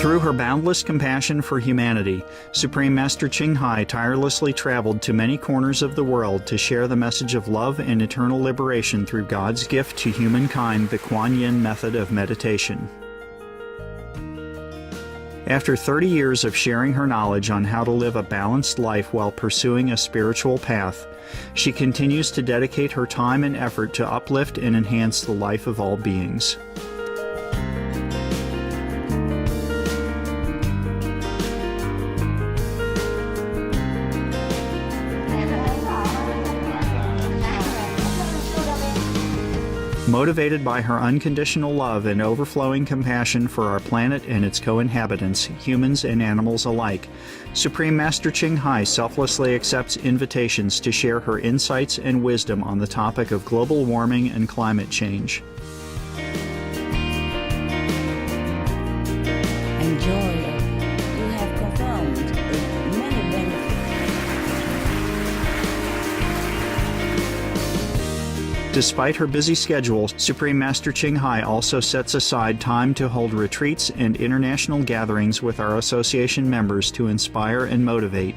Through her boundless compassion for humanity, Supreme Master Ching Hai tirelessly traveled to many corners of the world to share the message of love and eternal liberation through God's gift to humankind, the Kuan Yin method of meditation. After 30 years of sharing her knowledge on how to live a balanced life while pursuing a spiritual path, she continues to dedicate her time and effort to uplift and enhance the life of all beings. Motivated by her unconditional love and overflowing compassion for our planet and its co-inhabitants, humans and animals alike, Supreme Master Ching Hai selflessly accepts invitations to share her insights and wisdom on the topic of global warming and climate change. Enjoy. You have profound many benefits. Despite her busy schedule, Supreme Master Ching Hai also sets aside time to hold retreats and international gatherings with our association members to inspire and motivate,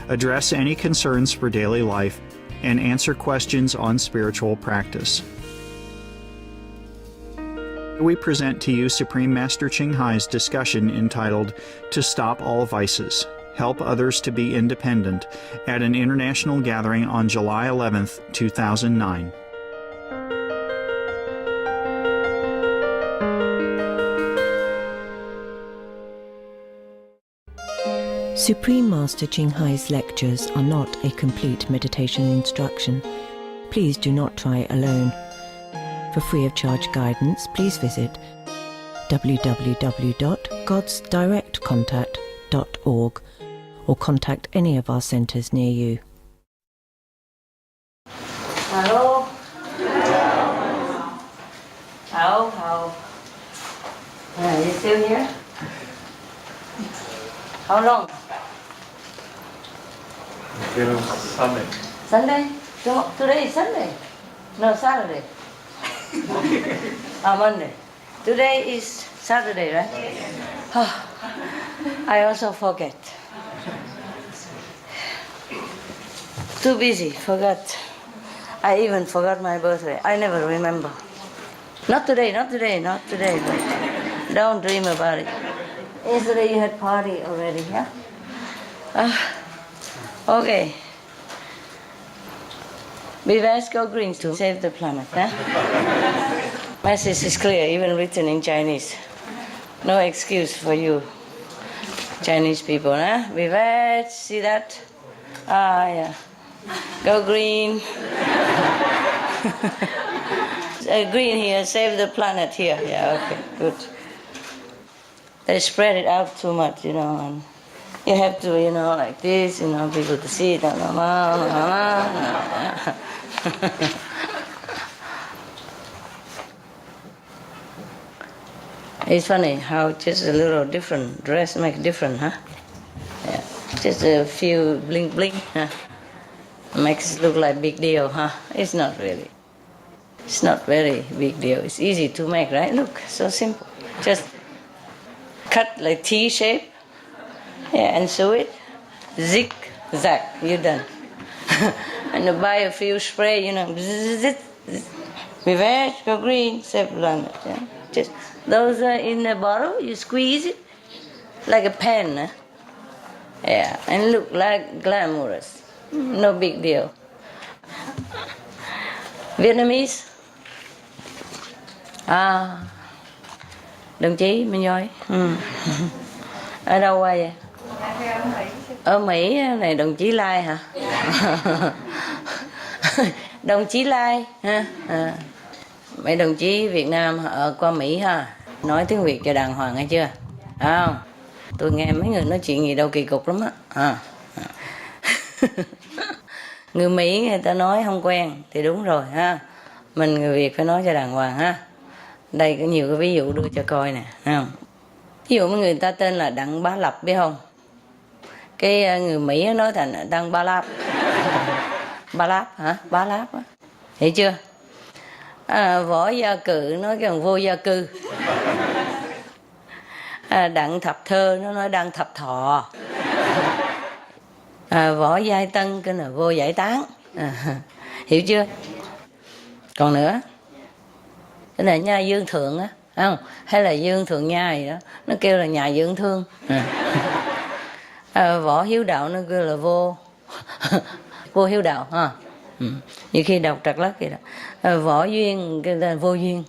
address any concerns for daily life, and answer questions on spiritual practice. We present to you Supreme Master Ching Hai's discussion entitled, "To Stop All Vices, Help Others to Be Independent," at an international gathering on July 11, 2009. Supreme Master Ching Hai's lectures are not a complete meditation instruction. Please do not try alone. For free of charge guidance, please visit www.godsdirectcontact.org or contact any of our centres near you. Hello? How? Are you still here? How long? Till Sunday. Sunday? Today is Sunday? No, Saturday. Monday. Today is Saturday, right? Oh, I also forget. Too busy, forgot. I even forgot my birthday. I never remember. Not today. Don't dream about it. Yesterday you had party already, yeah? Okay. Let's go green to save the planet, huh? Message is clear, even written in Chinese. No excuse for you Chinese people, huh? Vivat, see that? Yeah. Go green. Green here, save the planet here. Yeah, okay, good. They spread it out too much, and you have to, like this, people to see it. It's funny how just a little different dress makes different, huh? Yeah. Just a few bling bling, huh? Makes it look like big deal, huh? It's not really. It's not very big deal. It's easy to make, right? Look, so simple. Just cut like T shape, and sew it, zig zag, you're done. And you buy a few spray, Vivat, go green, save planet. Yeah? Just those are in a bottle, you squeeze it like a pen, huh? Yeah, and look like glamorous. No big deal. Vietnamese. Đồng chí Minh Nhoi. Ở đâu qua vậy? Ở Mỹ này đồng chí Lai hả? Đồng chí Lai ha. Mấy đồng chí Việt Nam ở qua Mỹ ha, nói tiếng Việt cho đàng hoàng nghe chưa? Không? Tôi nghe mấy người nói chuyện gì đâu kỳ cục lắm á. Người Mỹ người ta nói không quen thì đúng rồi ha. Mình người Việt phải nói cho đàng hoàng ha. Đây có nhiều cái ví dụ đưa cho coi nè, thấy không? Ví dụ người ta tên là Đặng Bá Lập biết không? Cái người Mỹ nói thành Đặng Bá Láp. Bá Láp hả? Bá Láp á. Hiểu chưa? Võ Gia Cự nói cái thằng vô gia cư. Đặng Thập Thơ nó nói Đặng Thập Thọ. Võ Giai Tân cái là vô giải tán. Hiểu chưa? Còn nữa, cái này nha Dương Thượng á, không? Hay là Dương Thượng Nha gì đó, nó kêu là nhà Dương Thương. Võ Hiếu Đạo nó kêu là vô Hiếu Đạo ha. Nhiều khi đọc trật lất vậy đó. Võ Duyên cái là vô duyên.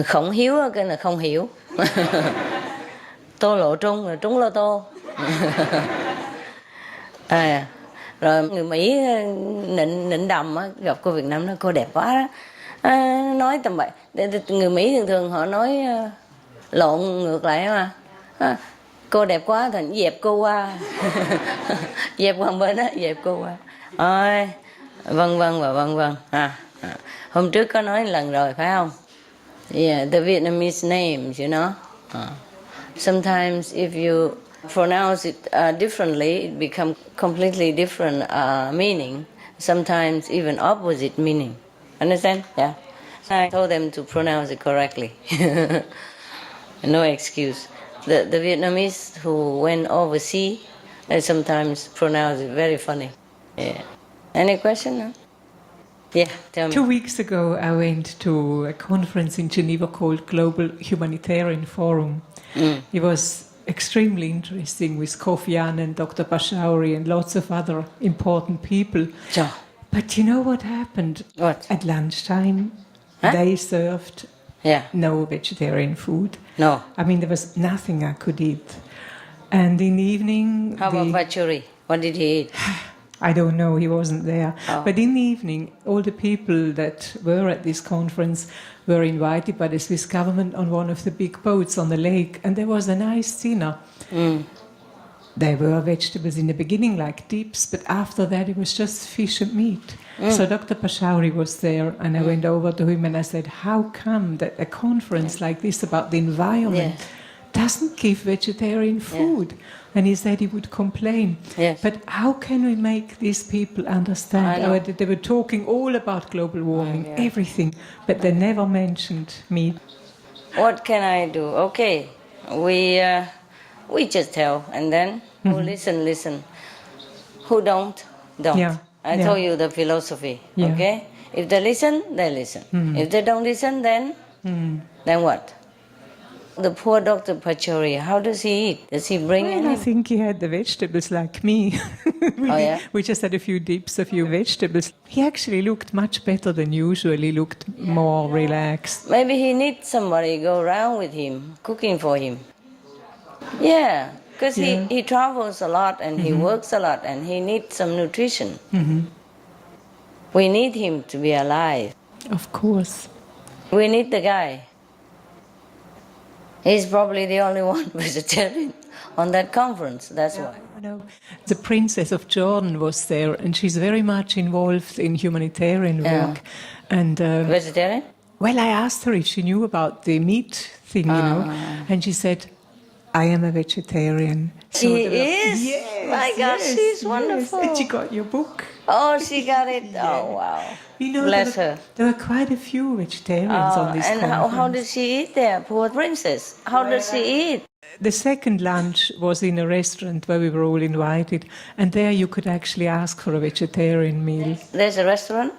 Khổng Hiếu cái là không hiểu. Tô Lộ Trung là trúng lô tô. Rồi người Mỹ nịnh Đầm á, gặp cô Việt Nam nó cô đẹp quá đó. Nói tầm bậy. Người Mỹ thường thường họ nói lộn ngược lại mà. Cô đẹp quá thành dẹp cô qua. Dẹp qua bên á, dẹp cô qua. Ôi, vân vân và vân vân. Hôm trước có nói lần rồi phải không? Yeah, the Vietnamese names, you know. Sometimes if you pronounce it differently, it becomes completely different meaning. Sometimes even opposite meaning. Understand? Yeah. I told them to pronounce it correctly. No excuse. The Vietnamese who went overseas, they sometimes pronounce it very funny. Yeah. Any question? No? Yeah, tell me. 2 weeks ago, I went to a conference in Geneva called Global Humanitarian Forum. It was extremely interesting with Kofi Annan and Dr. Bashauri and lots of other important people. Sure. But you know what happened? What? At lunchtime, they served no vegetarian food. No. I mean, there was nothing I could eat. And in the evening... How about Pachuri? What did he eat? I don't know, he wasn't there. Oh. But in the evening, all the people that were at this conference were invited by the Swiss government on one of the big boats on the lake, and there was a nice dinner. There were vegetables in the beginning, like dips, but after that it was just fish and meat. So Dr. Pashauri was there, and I went over to him and I said, how come that a conference like this about the environment doesn't give vegetarian food? And he said he would complain. Yes. But how can we make these people understand? They were talking all about global warming, everything, but they never mentioned meat. What can I do? Okay, we just tell, and then who listen. Who don't. Yeah. I told you the philosophy. Yeah. Okay, if they listen, they listen. If they don't listen, then what? The poor Dr. Pachori, how does he eat? Does he bring any? I think he had the vegetables like me. We just had a few dips, a few vegetables. He actually looked much better than usual. He looked more relaxed. Maybe he needs somebody go around with him, cooking for him. Yeah, because he travels a lot and he works a lot and he needs some nutrition. We need him to be alive. Of course. We need the guy. He's probably the only one vegetarian on that conference, that's why. The Princess of Jordan was there, and she's very much involved in humanitarian work. And vegetarian? Well, I asked her if she knew about the meat thing, you know, and she said, I am a vegetarian. So she is? Yes, My gosh, she's wonderful. And she got your book. Oh, she got it? Oh, wow. You know, bless her. There were quite a few vegetarians on this conference. And how did she eat there, poor princess? How does she eat? The second lunch was in a restaurant where we were all invited, and there you could actually ask for a vegetarian meal. There's a restaurant?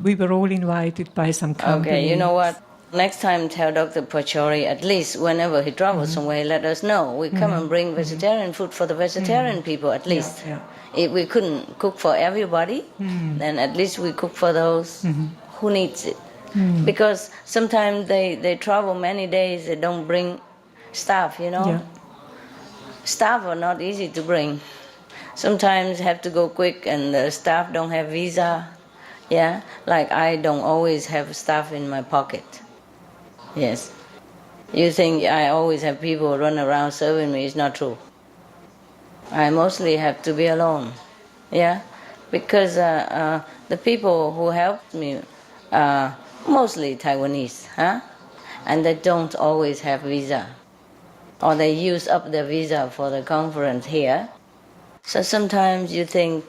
We were all invited by some company. Okay, you know what? Next time tell Dr. Pachori, at least whenever he travels somewhere, let us know. We come and bring vegetarian food for the vegetarian people, at least. If we couldn't cook for everybody, then at least we cook for those who needs it. Because sometimes they travel many days, they don't bring staff, you know. Staff are not easy to bring. Sometimes have to go quick and the staff don't have visa. Yeah, like I don't always have staff in my pocket. Yes. You think I always have people run around serving me, it's not true. I mostly have to be alone. Yeah, because the people who helped me are mostly Taiwanese, and they don't always have visa. Or they use up their visa for the conference here. So sometimes you think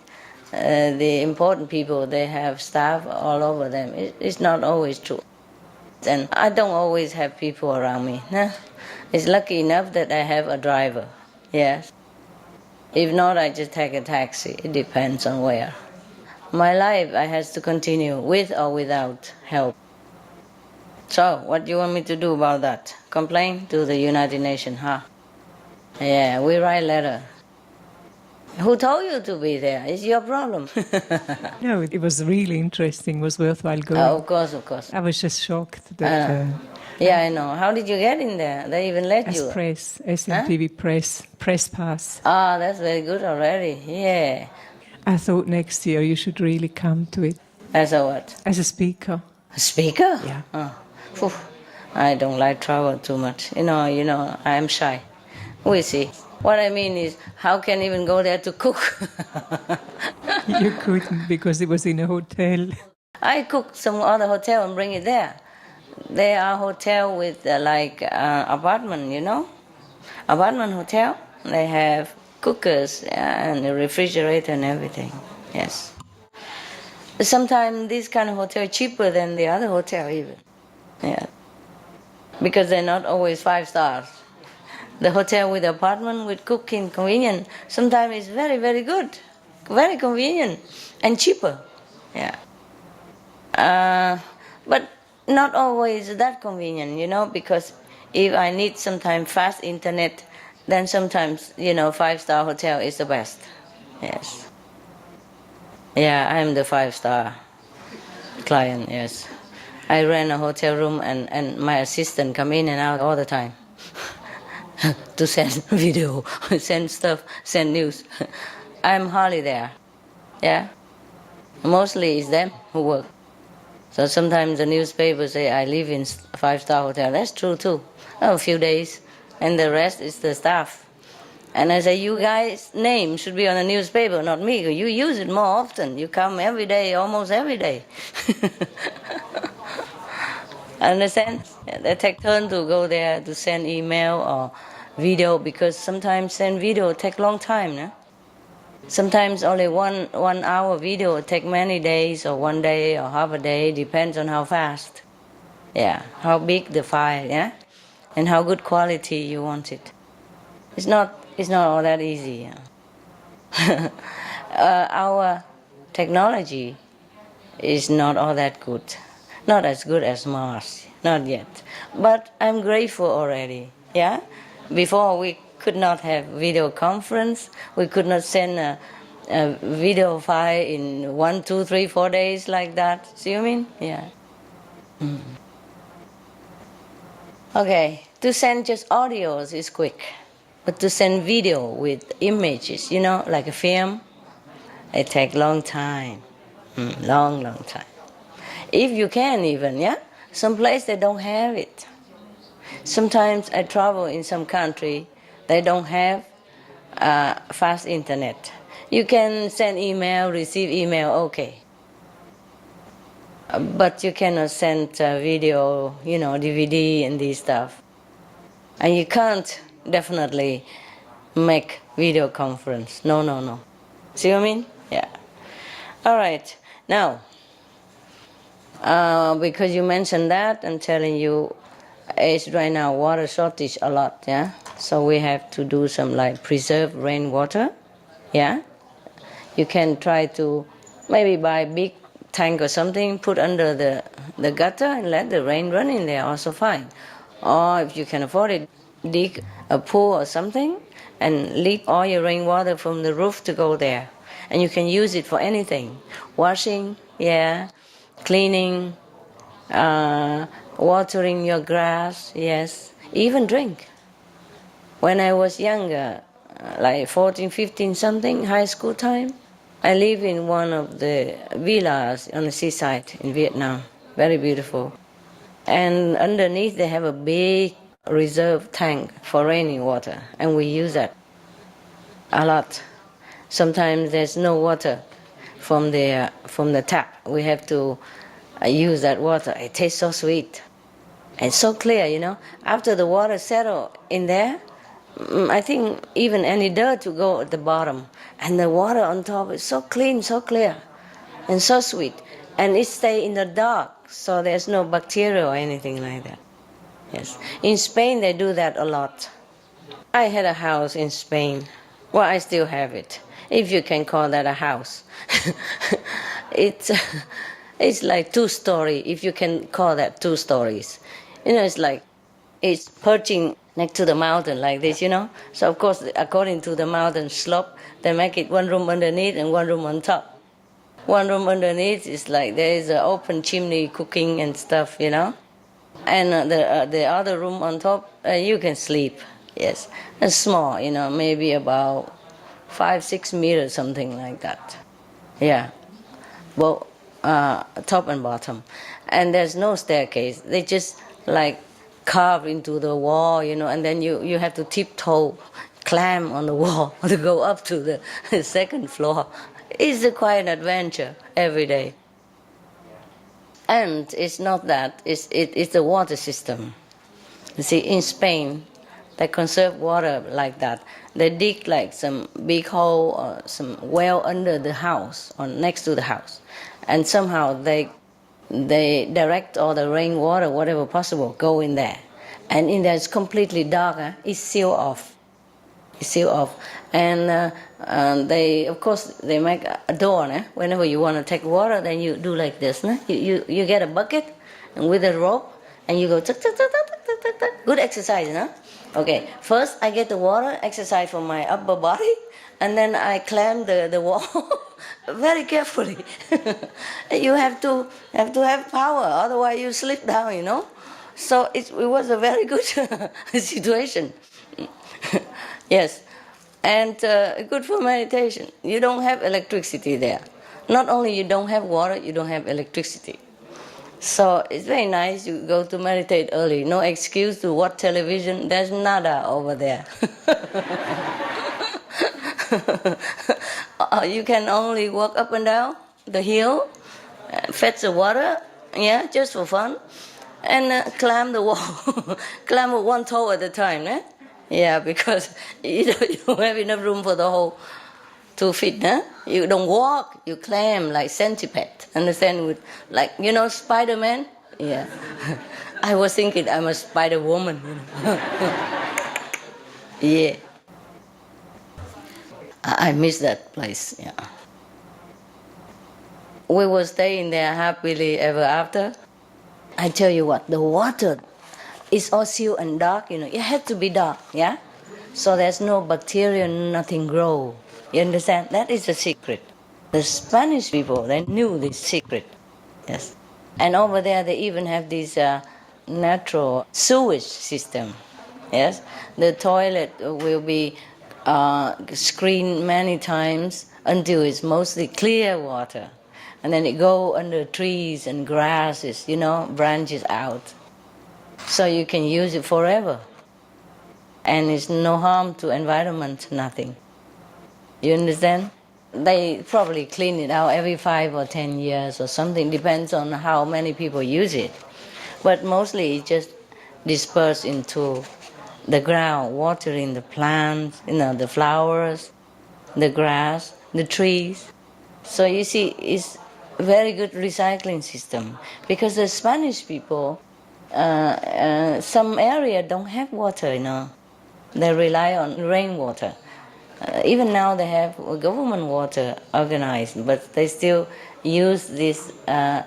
the important people, they have staff all over them. It's not always true. And I don't always have people around me. Nah. It's lucky enough that I have a driver. Yes. If not, I just take a taxi. It depends on where. My life, I has to continue with or without help. So, what do you want me to do about that? Complain to the United Nations, huh? Yeah, we write letter. Who told you to be there? It's your problem. No, it was really interesting. It was worthwhile going. Oh, of course, of course. I was just shocked that Yeah, I know. How did you get in there? They even let as you? press, SMTV press pass. Ah, that's very good already. Yeah. I thought next year you should really come to it As a what? as a speaker. A speaker? Yeah. Oh. Phew. I don't like travel too much. You know, I am shy. We see. What I mean is, how can even go there to cook? You couldn't because it was in a hotel. I cook some other hotel and bring it there. They are hotel with apartment, you know? Apartment hotel. They have cookers and a refrigerator and everything. Yes. Sometimes this kind of hotel cheaper than the other hotel even. Yeah. Because they're not always 5 stars. The hotel with apartment with cooking convenient sometimes is very, very good. Very convenient and cheaper. Yeah. But not always that convenient, you know, because if I need sometimes fast internet, then sometimes, 5-star hotel is the best. Yes. Yeah, I'm the 5-star client, yes. I rent a hotel room and my assistant come in and out all the time to send video, send stuff, send news. I'm hardly there. Yeah. Mostly it's them who work. So sometimes the newspaper say I live in 5-star hotel. That's true too. A few days, and the rest is the staff. And I say, you guys' name should be on the newspaper, not me. You use it more often. You come every day, almost every day. Understand? They take turn to go there to send email or video, because sometimes send video take long time. No? Sometimes only one hour video take many days or 1 day or half a day, depends on how fast. Yeah, how big the file, yeah, and how good quality you want it. It's not all that easy. Yeah? Our technology is not all that good, not as good as Mars, not yet. But I'm grateful already. Yeah, before we could not have video conference. We could not send a video file in 1, 2, 3, 4 days like that. See what I mean? Yeah. Mm. Okay, to send just audios is quick. But to send video with images, like a film, it takes long time. Long time. If you can even, yeah? Some place they don't have it. Sometimes I travel in some country, they don't have fast internet. You can send email, receive email, okay. But you cannot send video, DVD and these stuff. And you can't definitely make video conference. No. See what I mean? Yeah. All right. Now, because you mentioned that, I'm telling you, it's right now water shortage a lot, yeah? So we have to do some preserve rainwater, yeah? You can try to maybe buy big tank or something, put under the gutter and let the rain run in there, also fine. Or if you can afford it, dig a pool or something and leak all your rainwater from the roof to go there. And you can use it for anything. Washing, yeah, cleaning, watering your grass, yes, even drink. When I was younger, 14, 15 something, high school time, I live in one of the villas on the seaside in Vietnam, very beautiful. And underneath they have a big reserve tank for raining water, and we use that a lot. Sometimes there's no water from the tap. We have to use that water. It tastes so sweet. It's so clear, After the water settles in there, I think even any dirt will go at the bottom. And the water on top is so clean, so clear, and so sweet. And it stays in the dark so there's no bacteria or anything like that. Yes. In Spain, they do that a lot. I had a house in Spain. Well, I still have it, if you can call that a house. It's like 2-story, if you can call that 2 stories. It's like it's perching next to the mountain like this, So, of course, according to the mountain slope, they make it 1 room underneath and 1 room on top. 1 room underneath is like there is an open chimney cooking and stuff, And the other room on top, you can sleep, yes. It's small, maybe about 5-6 meters, something like that. Yeah, both top and bottom. And there's no staircase. They just like carve into the wall, and then you have to tiptoe, climb on the wall to go up to the 2nd floor. It's quite an adventure every day. And it's not that, it's the water system. You see, in Spain, they conserve water like that. They dig like some big hole or some well under the house or next to the house. And somehow they direct all the rainwater, whatever possible, go in there. And in there it's completely dark, it's sealed off. And they, of course, they make a door. Whenever you want to take water, then you do like this. You get a bucket and with a rope, and you go tuck, tuck, tuck, tuck, tuck, tuck, tuck. Good exercise, Okay, first I get the water, exercise for my upper body, and then I climb the wall very carefully. You have to have power, otherwise you slip down, So it was a very good situation. Yes, and good for meditation. You don't have electricity there. Not only you don't have water, you don't have electricity. So it's very nice. You go to meditate early. No excuse to watch television. There's nada over there. You can only walk up and down the hill, fetch the water, just for fun, and climb the wall. Climb with 1 toe at a time, Yeah, because you don't have enough room for the whole 2 feet, You don't walk, you climb like centipede. Understand? With like, Spider-Man? Yeah. I was thinking I'm a Spider-Woman, Yeah. I miss that place, yeah. We will stay in there happily ever after. I tell you what, the water is all sealed and dark, It had to be dark, yeah? So there's no bacteria, nothing grow. You understand? That is the secret. The Spanish people, they knew this secret. Yes. And over there, they even have this natural sewage system. Yes. The toilet will be screened many times until it's mostly clear water. And then it go under trees and grasses, branches out. So you can use it forever. And it's no harm to environment, nothing. You understand? They probably clean it out every 5 or 10 years or something, depends on how many people use it. But mostly it just disperses into the ground, watering the plants, the flowers, the grass, the trees. So you see, it's a very good recycling system. Because the Spanish people, some area don't have water, They rely on rainwater. Even now they have government water organized, but they still use this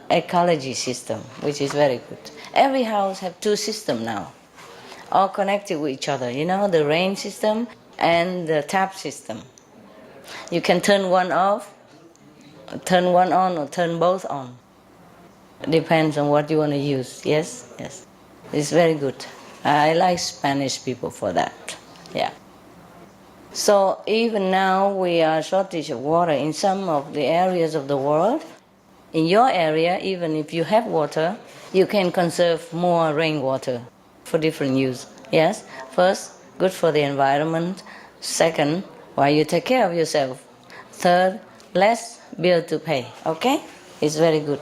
ecology system, which is very good. Every house have 2 systems now, all connected with each other, the rain system and the tap system. You can turn one off, turn one on, or turn both on. Depends on what you want to use. Yes. It's very good. I like Spanish people for that. Yeah. So even now we are shortage of water in some of the areas of the world. In your area, even if you have water, you can conserve more rainwater for different use. Yes? First, good for the environment. Second, while you take care of yourself. Third, less bill to pay. Okay? It's very good.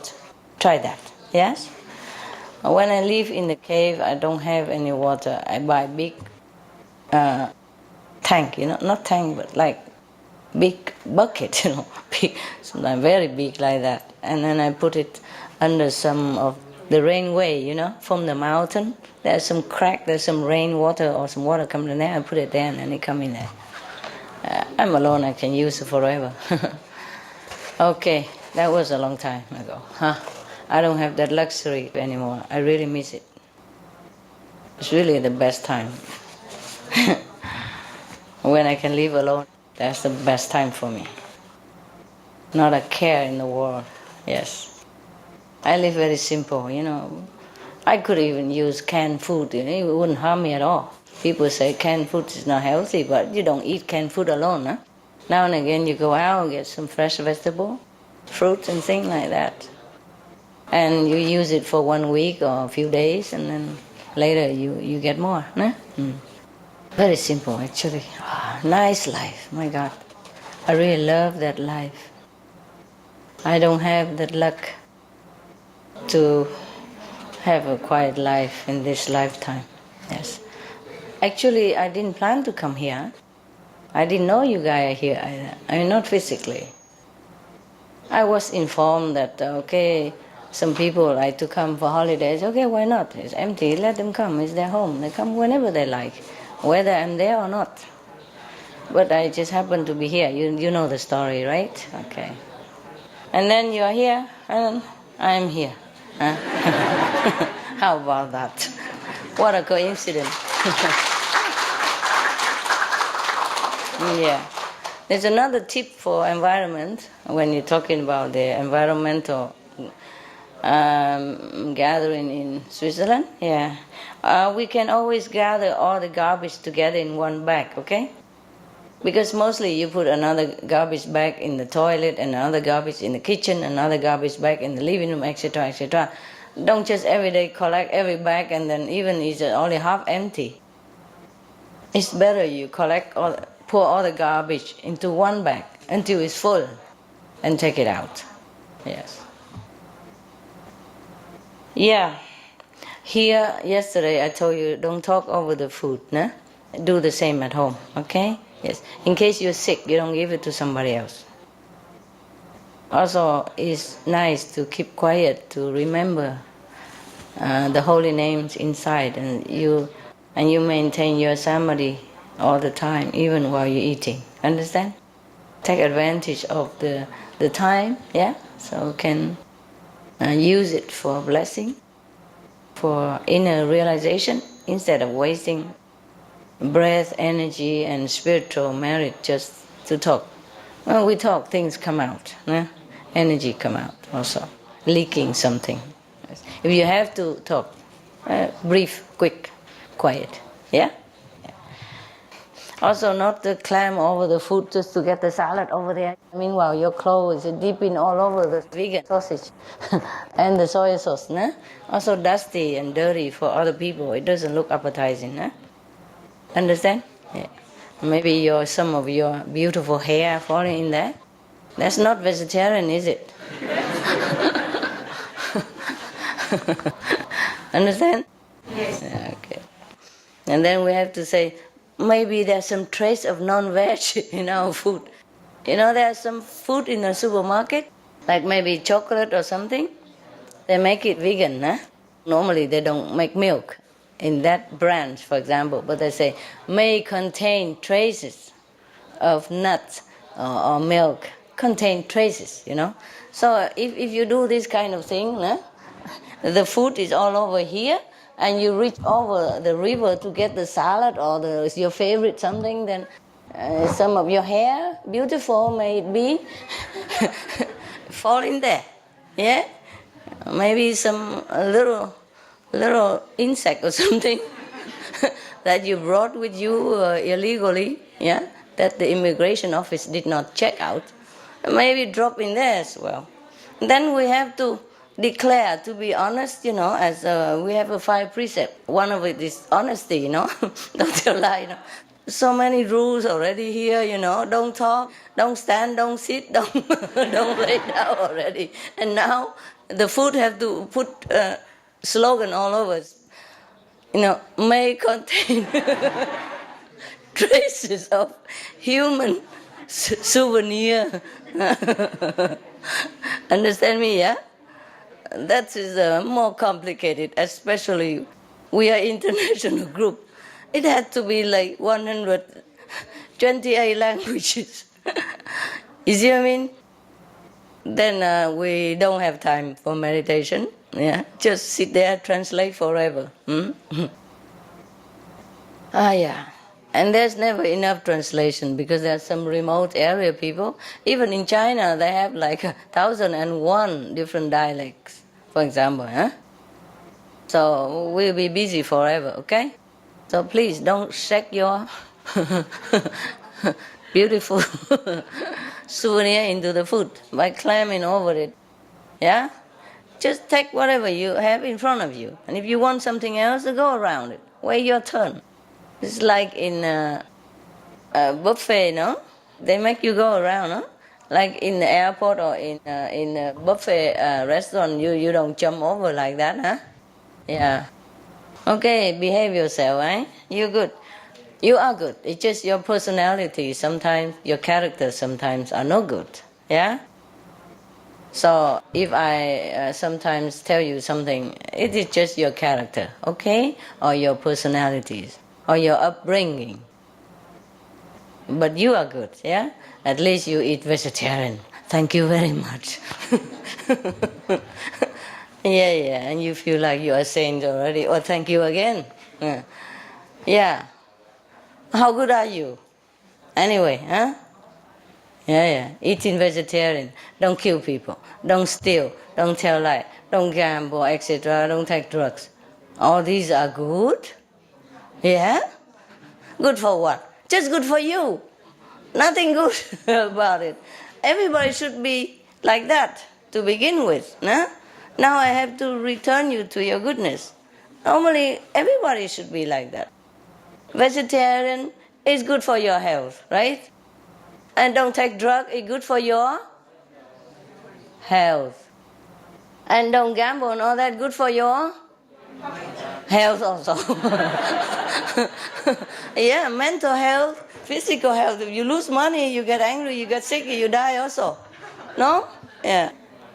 Try that. Yes? When I live in the cave, I don't have any water. I buy big tank, not tank, but like big bucket, big, sometimes very big like that. And then I put it under some of the rainway, from the mountain. There's some crack, there's some rain water or some water coming in there. I put it there and then it come in there. I'm alone, I can use it forever. Okay, that was a long time ago. I don't have that luxury anymore. I really miss it. It's really the best time. When I can live alone, that's the best time for me. Not a care in the world, yes. I live very simple, I could even use canned food, it wouldn't harm me at all. People say canned food is not healthy, but you don't eat canned food alone, huh? Now and again you go out and get some fresh vegetable, fruits and things like that. And you use it for 1 week or a few days, and then later you get more, huh? Very simple, actually. Nice life, my God. I really love that life. I don't have that luck to have a quiet life in this lifetime. Yes. Actually, I didn't plan to come here. I didn't know you guys are here either. I mean, not physically. I was informed that, some people like to come for holidays. Okay, why not? It's empty, let them come. It's their home. They come whenever they like, whether I'm there or not. But I just happen to be here. You know the story, right? Okay. And then you're here, and I'm here. Huh? How about that? What a coincidence. Yeah. There's another tip for environment when you're talking about the environmental gathering in Switzerland. Yeah. We can always gather all the garbage together in one bag, okay? Because mostly you put another garbage bag in the toilet, and another garbage in the kitchen, another garbage bag in the living room, etc., etc. Don't just every day collect every bag and then even it's only half empty. It's better you pour all the garbage into one bag until it's full and take it out. Yes. Yeah. Here, yesterday I told you don't talk over the food, nah? Do the same at home, okay? Yes. In case you're sick, you don't give it to somebody else. Also, it's nice to keep quiet, to remember the holy names inside, and you maintain your samadhi all the time, even while you're eating. Understand? Take advantage of the time, yeah? So you can use it for blessing, for inner realization, instead of wasting breath, energy, and spiritual merit just to talk. When we talk, things come out. Energy come out also. Leaking something. If you have to talk, brief, quick, quiet. Yeah? Also, not to climb over the food just to get the salad over there. Meanwhile, your clothes are dipping all over the vegan sausage and the soy sauce. Also dusty and dirty for other people. It doesn't look appetizing. Understand? Yeah. Maybe some of your beautiful hair falling in there. That's not vegetarian, is it? Understand? Yes. Okay. And then we have to say, maybe there's some trace of non-veg in our food. There's some food in the supermarket, like maybe chocolate or something. They make it vegan, Normally they don't make milk in that brand, for example, but they say, may contain traces of nuts or milk, contain traces, So if you do this kind of thing, the food is all over here, and you reach over the river to get the salad or your favorite something, then some of your hair, beautiful may it be, fall in there. Yeah? Maybe some little insect or something that you brought with you illegally, yeah, that the immigration office did not check out, maybe drop in there as well. Then we have to declare, to be honest, as we have a 5 precepts. One of it is honesty, don't tell lie, So many rules already here, don't talk, don't stand, don't sit, don't lay down already. And now the food have to put slogan all over. May contain traces of human souvenir. Understand me, yeah? that is more complicated, especially we are international group. It had to be like 128 languages. You see what I mean? Then we don't have time for meditation. Yeah, just sit there, translate forever. Yeah. And there's never enough translation because there's some remote area people. Even in China, they have like 1,001 different dialects, for example. So we'll be busy forever, okay? So please don't shake your beautiful souvenir into the food by climbing over it. Yeah? Just take whatever you have in front of you. And if you want something else, go around it. Wait your turn. It's like in a buffet, no? They make you go around, no? Like in the airport or in a buffet restaurant, you don't jump over like that, huh? Yeah. Okay, behave yourself, eh? You're good. You are good. It's just your personality sometimes, your character sometimes are no good, yeah? So if I sometimes tell you something, it is just your character, okay? Or your personalities. Or your upbringing. But you are good, yeah? At least you eat vegetarian. Thank you very much. Yeah, and you feel like you are saint already. Oh, thank you again. Yeah. How good are you? Anyway, huh? Yeah. Eating vegetarian. Don't kill people. Don't steal. Don't tell lies. Don't gamble, etc. Don't take drugs. All these are good. Yeah? Good for what? Just good for you. Nothing good about it. Everybody should be like that to begin with. No? Now I have to return you to your goodness. Normally, everybody should be like that. Vegetarian is good for your health, right? And don't take drugs, it's good for your health. And don't gamble and all that, good for your health also. Yeah, mental health, physical health. If you lose money, you get angry, you get sick, you die also. No? Yeah.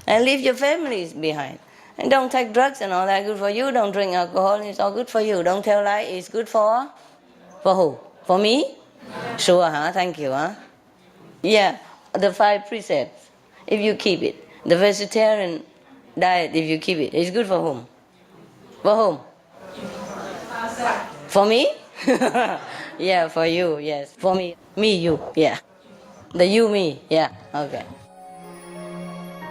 And leave your families behind. And don't take drugs and all that, good for you. Don't drink alcohol, it's all good for you. Don't tell lies, it's good for who? For me? Yeah. Sure, huh? Thank you, huh? Yeah, the 5 precepts, if you keep it. The vegetarian diet, if you keep it, it's good for whom? For whom? For me? Yeah, for you, yes. For me, you, yeah. The you, me, yeah, okay.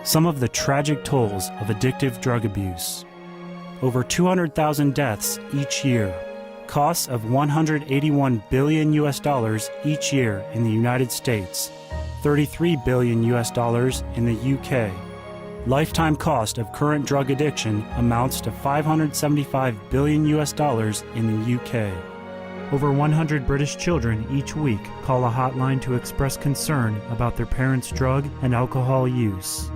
Some of the tragic tolls of addictive drug abuse. Over 200,000 deaths each year. Costs of $181 billion each year in the United States. $33 billion in the UK. Lifetime cost of current drug addiction amounts to $575 billion in the UK. Over 100 British children each week call a hotline to express concern about their parents' drug and alcohol use.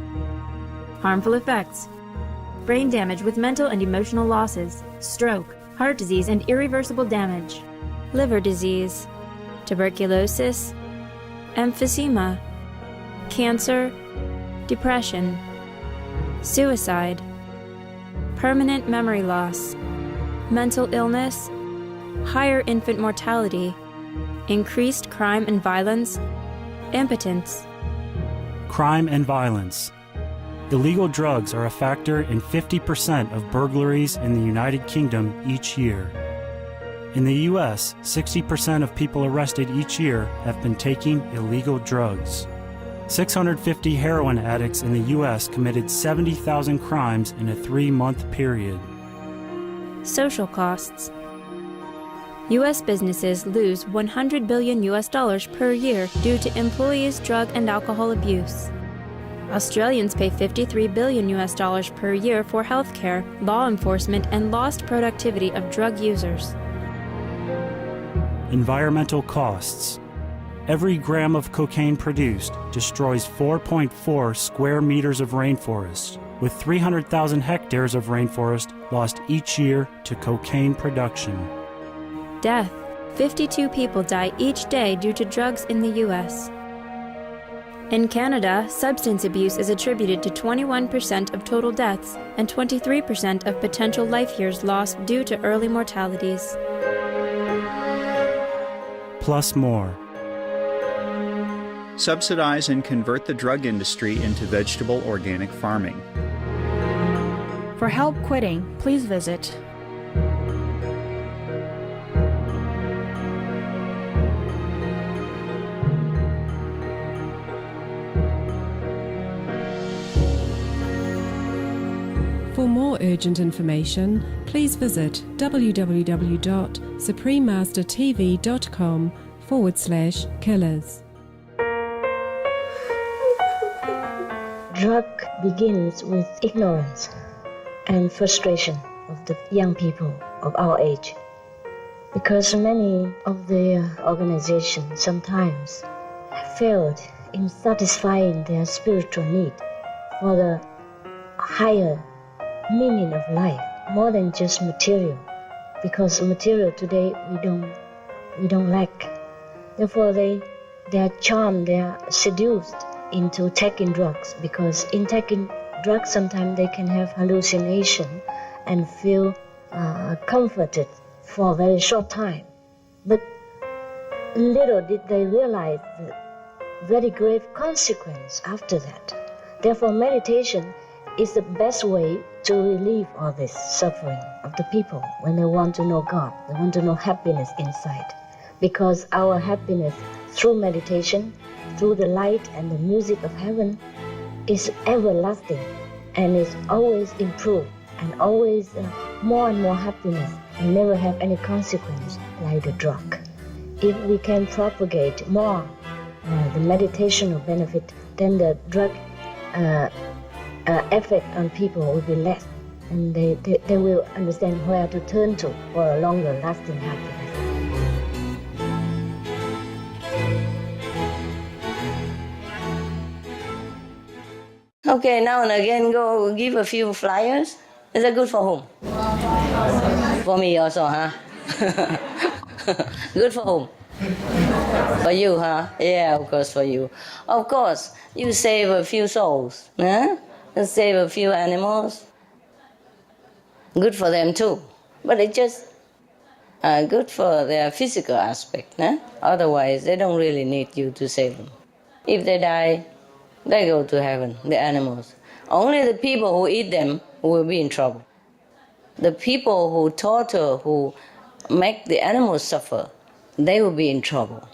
Harmful effects: brain damage with mental and emotional losses, stroke, heart disease and irreversible damage, liver disease, tuberculosis, emphysema, cancer, depression, suicide, permanent memory loss, mental illness, higher infant mortality, increased crime and violence, impotence. Crime and violence. Illegal drugs are a factor in 50% of burglaries in the United Kingdom each year. In the U.S., 60% of people arrested each year have been taking illegal drugs. 650 heroin addicts in the U.S. committed 70,000 crimes in a 3-month period. Social costs. U.S. businesses lose $100 billion per year due to employees' drug and alcohol abuse. Australians pay $53 billion per year for healthcare, law enforcement, and lost productivity of drug users. Environmental costs. Every gram of cocaine produced destroys 4.4 square meters of rainforest, with 300,000 hectares of rainforest lost each year to cocaine production. Death. 52 people die each day due to drugs in the U.S. In Canada, substance abuse is attributed to 21% of total deaths and 23% of potential life years lost due to early mortalities. Plus more. Subsidize and convert the drug industry into vegetable organic farming. For help quitting, please visit For more urgent information, please visit www.suprememastertv.com/killers. Drug begins with ignorance and frustration of the young people of our age, because many of the organizations sometimes have failed in satisfying their spiritual need for the higher meaning of life, more than just material, because material today we don't lack. Therefore they are charmed, they are seduced into taking drugs, because in taking drugs sometimes they can have hallucination and feel comforted for a very short time. But little did they realize the very grave consequence after that. Therefore meditation is the best way to relieve all this suffering of the people when they want to know God, they want to know happiness inside. Because our happiness through meditation, through the light and the music of heaven, is everlasting and is always improved and always more and more happiness and never have any consequence like the drug. If we can propagate more the meditational benefit, then the drug effect on people will be less, and they will understand where to turn to for a longer lasting happiness. Okay, now and again go give a few flyers. Is that good for whom? For me also, huh? Good for whom? For you, huh? Yeah, of course for you. Of course, you save a few souls, huh? And save a few animals. Good for them too. But it's just good for their physical aspect, huh? Otherwise, they don't really need you to save them. If they die, they go to heaven, the animals. Only the people who eat them will be in trouble. The people who torture, who make the animals suffer, they will be in trouble.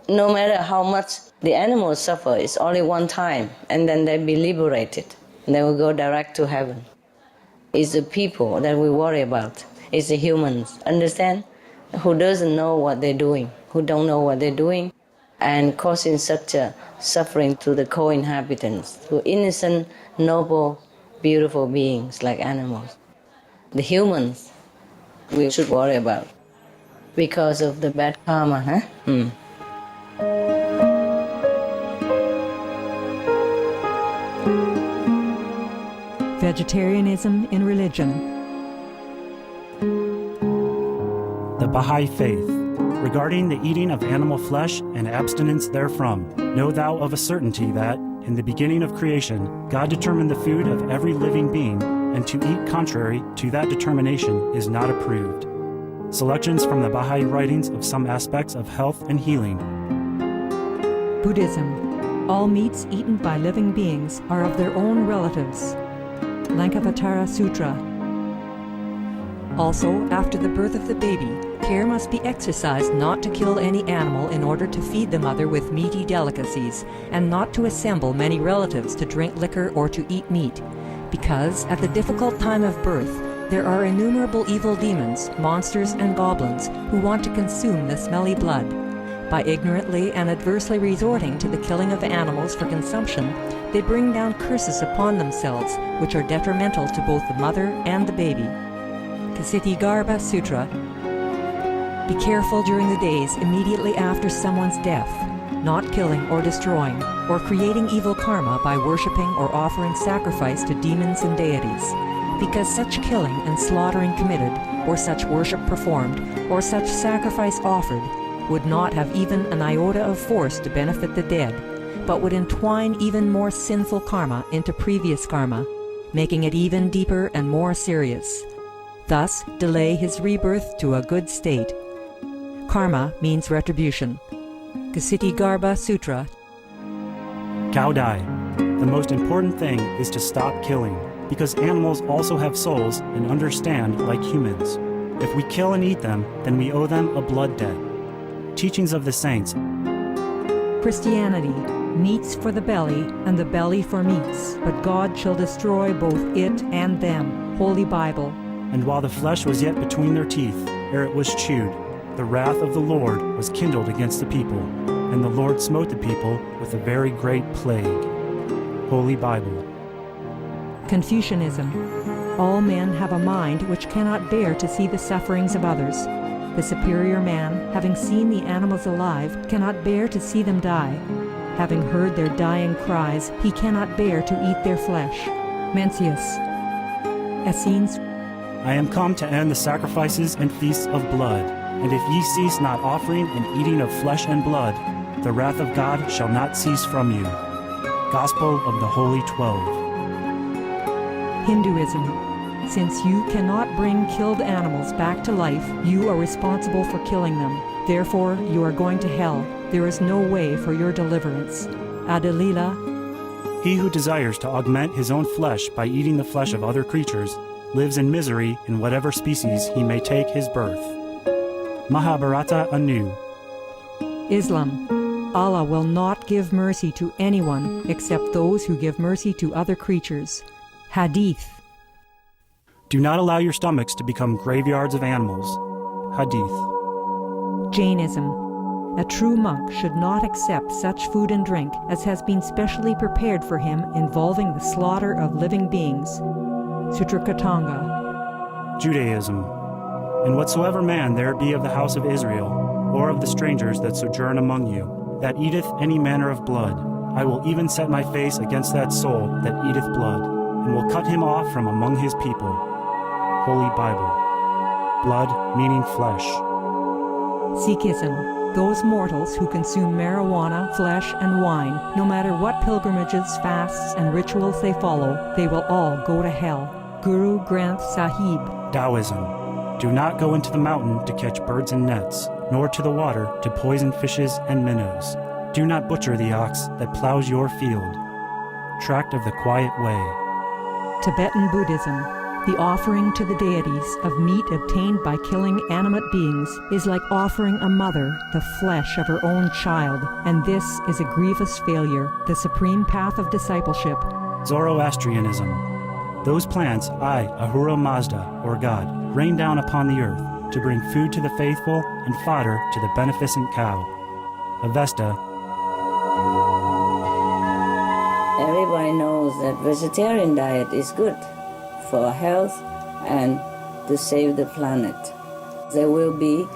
No matter how much the animals suffer, it's only one time, and then they'll be liberated. They will go direct to heaven. It's the people that we worry about. It's the humans, understand? Who doesn't know what they're doing, who don't know what they're doing, and causing such a suffering to the co-inhabitants, to innocent, noble, beautiful beings like animals. The humans we should worry about because of the bad karma, huh? Vegetarianism in religion. The Baha'i Faith. Regarding the eating of animal flesh and abstinence therefrom, know thou of a certainty that, in the beginning of creation, God determined the food of every living being, and to eat contrary to that determination is not approved. Selections from the Baha'i writings of some aspects of health and healing. Buddhism. All meats eaten by living beings are of their own relatives. Lankavatara Sutra. Also, after the birth of the baby, care must be exercised not to kill any animal in order to feed the mother with meaty delicacies, and not to assemble many relatives to drink liquor or to eat meat, because at the difficult time of birth, there are innumerable evil demons, monsters, and goblins who want to consume the smelly blood. By ignorantly and adversely resorting to the killing of animals for consumption, they bring down curses upon themselves, which are detrimental to both the mother and the baby. Ksittigarbha Sutra. Be careful during the days immediately after someone's death, not killing or destroying, or creating evil karma by worshipping or offering sacrifice to demons and deities, because such killing and slaughtering committed, or such worship performed, or such sacrifice offered, would not have even an iota of force to benefit the dead, but would entwine even more sinful karma into previous karma, making it even deeper and more serious. Thus, delay his rebirth to a good state. Karma means retribution. Ksiti Sutra. Cao Dai. The most important thing is to stop killing, because animals also have souls and understand like humans. If we kill and eat them, then we owe them a blood debt. Teachings of the Saints. Christianity. Meats for the belly, and the belly for meats, but God shall destroy both it and them. Holy Bible. And while the flesh was yet between their teeth, ere it was chewed, the wrath of the Lord was kindled against the people, and the Lord smote the people with a very great plague. Holy Bible. Confucianism. All men have a mind which cannot bear to see the sufferings of others. The superior man, having seen the animals alive, cannot bear to see them die. Having heard their dying cries, he cannot bear to eat their flesh. Mencius. Essenes. I am come to end the sacrifices and feasts of blood, and if ye cease not offering and eating of flesh and blood, the wrath of God shall not cease from you. Gospel of the Holy 12. Hinduism. Since you cannot bring killed animals back to life, you are responsible for killing them. Therefore, you are going to hell. There is no way for your deliverance. Adalila. He who desires to augment his own flesh by eating the flesh of other creatures lives in misery in whatever species he may take his birth. Mahabharata anew. Islam. Allah will not give mercy to anyone except those who give mercy to other creatures. Hadith. Do not allow your stomachs to become graveyards of animals. Hadith. Jainism. A true monk should not accept such food and drink as has been specially prepared for him involving the slaughter of living beings. Sutrakatanga. Judaism. And whatsoever man there be of the house of Israel, or of the strangers that sojourn among you, that eateth any manner of blood, I will even set my face against that soul that eateth blood, and will cut him off from among his people. Holy Bible. Blood meaning flesh. Sikhism. Those mortals who consume marijuana, flesh, and wine, no matter what pilgrimages, fasts, and rituals they follow, they will all go to hell. Guru Granth Sahib. Taoism. Do not go into the mountain to catch birds and nets, nor to the water to poison fishes and minnows. Do not butcher the ox that plows your field. Tract of the Quiet Way. Tibetan Buddhism. The offering to the deities of meat obtained by killing animate beings is like offering a mother the flesh of her own child, and this is a grievous failure, the supreme path of discipleship. Zoroastrianism. Those plants I, Ahura Mazda, or God, rain down upon the earth to bring food to the faithful and fodder to the beneficent cow. Avesta. Everybody knows that vegetarian diet is good for health and to save the planet. They will be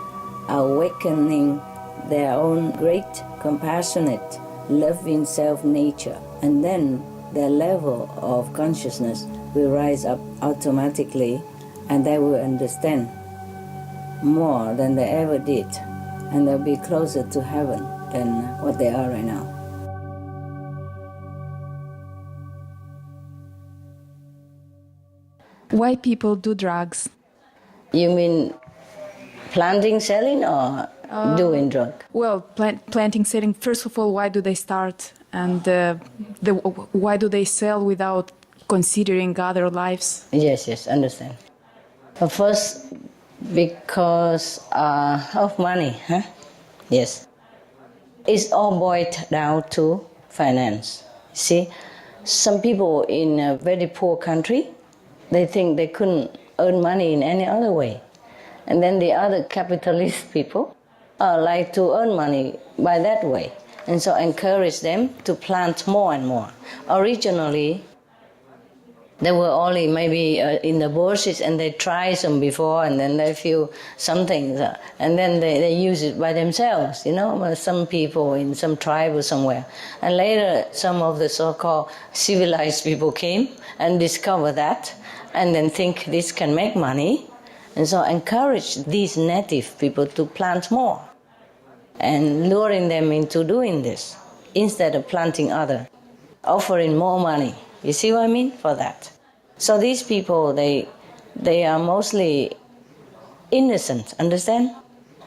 awakening their own great, compassionate, loving self-nature, and then their level of consciousness will rise up automatically, and they will understand more than they ever did, and they'll be closer to heaven than what they are right now. Why people do drugs? You mean planting, selling, or doing drug? Well, planting, selling. First of all, why do they start, and why do they sell without considering other lives? Yes, understand. First, because of money, huh? Yes. It's all boiled down to finance. See, some people in a very poor country, they think they couldn't earn money in any other way. And then the other capitalist people like to earn money by that way. And so encourage them to plant more and more. Originally, they were only maybe in the bushes, and they try some before, and then they feel something, and then they use it by themselves, some people in some tribe or somewhere. And later, some of the so-called civilized people came and discovered that, and then think this can make money, and so encourage these native people to plant more. and luring them into doing this instead of planting other, offering more money. You see what I mean? For that. So these people, they are mostly innocent, understand?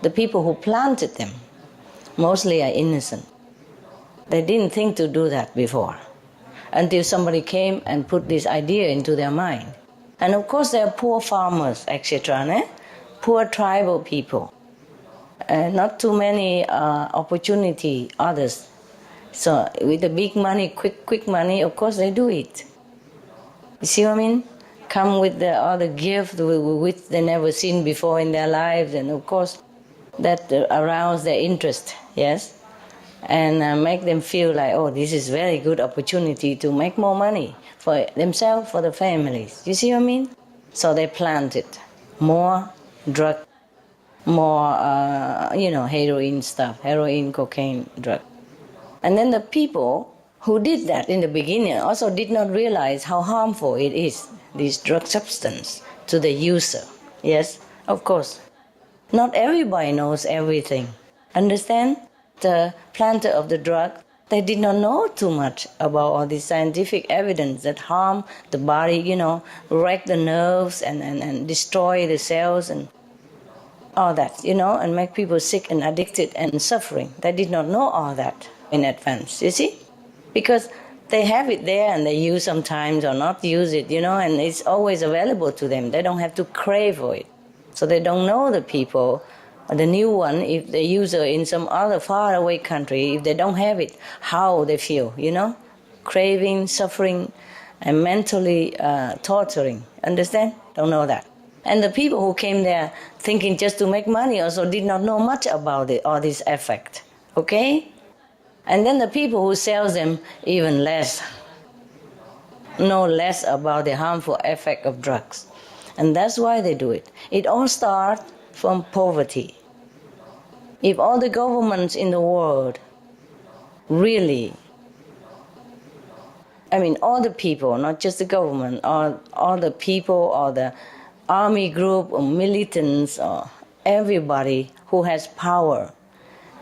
The people who planted them mostly are innocent. They didn't think to do that before until somebody came and put this idea into their mind. And of course they are poor farmers, etc., poor tribal people. Not too many opportunity others. So with the big money, quick money, of course they do it. You see what I mean? Come with the other gift which they never seen before in their lives, and of course that arouse their interest, yes? And make them feel like, oh, this is very good opportunity to make more money for themselves, for the families. You see what I mean? So they planted more drug, more, heroin stuff, heroin, cocaine, drug. And then the people who did that in the beginning also did not realize how harmful it is, this drug substance, to the user. Yes, of course. Not everybody knows everything. Understand? The planter of the drug, they did not know too much about all this scientific evidence that harm the body, wreck the nerves and destroy the cells and all that, and make people sick and addicted and suffering. They did not know all that in advance, you see? Because they have it there and they use sometimes or not use it, and it's always available to them. They don't have to crave for it. So they don't know the people, the new one, if the user in some other faraway country, if they don't have it, how they feel, craving, suffering, and mentally torturing. Understand? Don't know that. And the people who came there thinking just to make money also did not know much about it, all this effect. Okay? And then the people who sell them even less, know less about the harmful effect of drugs. And that's why they do it. It all starts from poverty. If all the governments in the world really, all the people, not just the government, all the people or the army group or militants or everybody who has power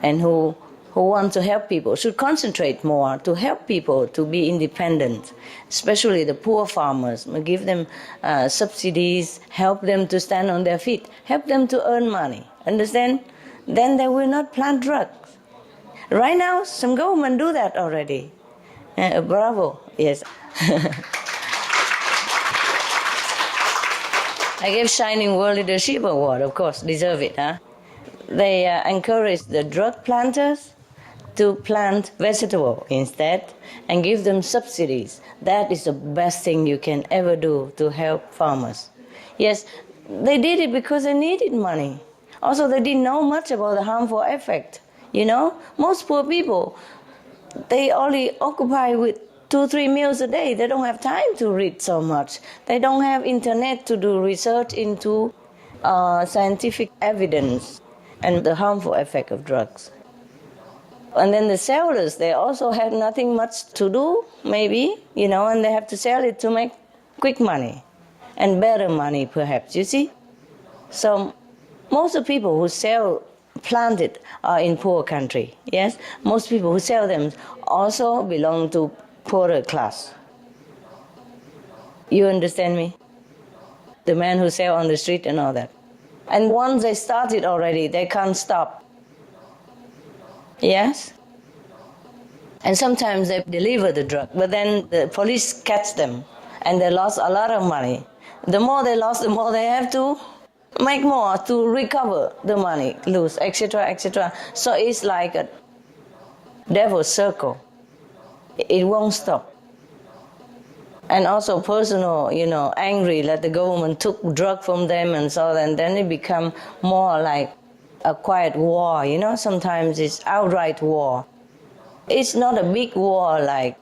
and who want to help people should concentrate more to help people to be independent, especially the poor farmers. Give them subsidies, help them to stand on their feet, help them to earn money. Understand? Then they will not plant drugs. Right now, some government do that already. Bravo, yes. I gave Shining World Leadership Award, of course, deserve it, huh? They encourage the drug planters to plant vegetable instead and give them subsidies. That is the best thing you can ever do to help farmers. Yes, they did it because they needed money. Also, they didn't know much about the harmful effect. Most poor people, they only occupy with 2-3 meals a day. They don't have time to read so much. They don't have internet to do research into scientific evidence and the harmful effect of drugs. And then the sellers, they also have nothing much to do, maybe, and they have to sell it to make quick money and better money, perhaps, you see? So most of the people who sell planted are in poor country, yes? Most people who sell them also belong to poorer class. You understand me? The men who sell on the street and all that. And once they started already, they can't stop. Yes? And sometimes they deliver the drug, but then the police catch them and they lost a lot of money. The more they lost, the more they have to make more to recover the money, lose, etc., etc. So it's like a devil's circle. It won't stop. And also personal, angry that the government took drug from them and so on, and then it become more like a quiet war, Sometimes it's outright war. It's not a big war like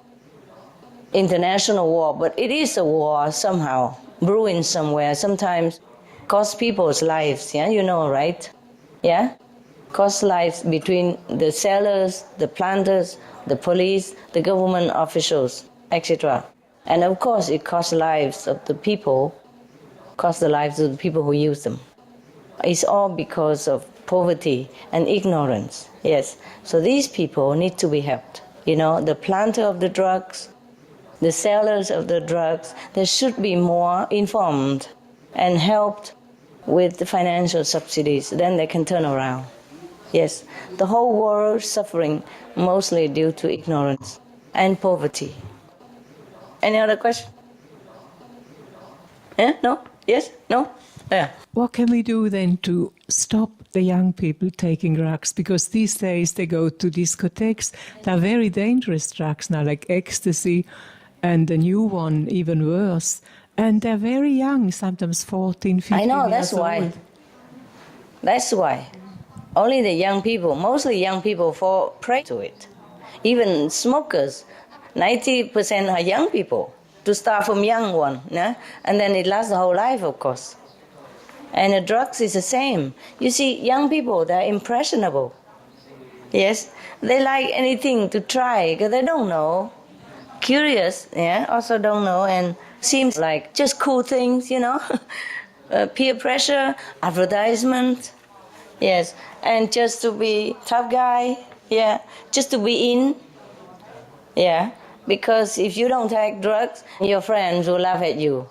international war, but it is a war somehow, brewing somewhere. Sometimes cost people's lives, yeah, right? Yeah? Cost lives between the sellers, the planters, the police, the government officials, etc. And of course it costs lives of the people, costs the lives of the people who use them. It's all because of poverty and ignorance. Yes. So these people need to be helped. You know, the planter of the drugs, the sellers of the drugs, they should be more informed and helped with the financial subsidies. Then they can turn around. Yes. The whole world is suffering mostly due to ignorance and poverty. Any other question? Yeah? No? Yes? No? Yeah. What can we do then to stop the young people taking drugs? Because these days they go to discotheques. They're very dangerous drugs now, like ecstasy, and the new one even worse. And they're very young, sometimes 14, 15 I know, that's years why. old. That's why. Only the young people, mostly young people, fall prey to it. Even smokers, 90% are young people. To start from young one, yeah? And then it lasts the whole life, of course. And the drugs is the same. You see, young people, they're impressionable. Yes, they like anything to try because they don't know. Curious, yeah, also don't know, and seems like just cool things, you know. Peer pressure, advertisement, yes, and just to be tough guy, yeah, just to be in, yeah. Because if you don't take drugs, your friends will laugh at you.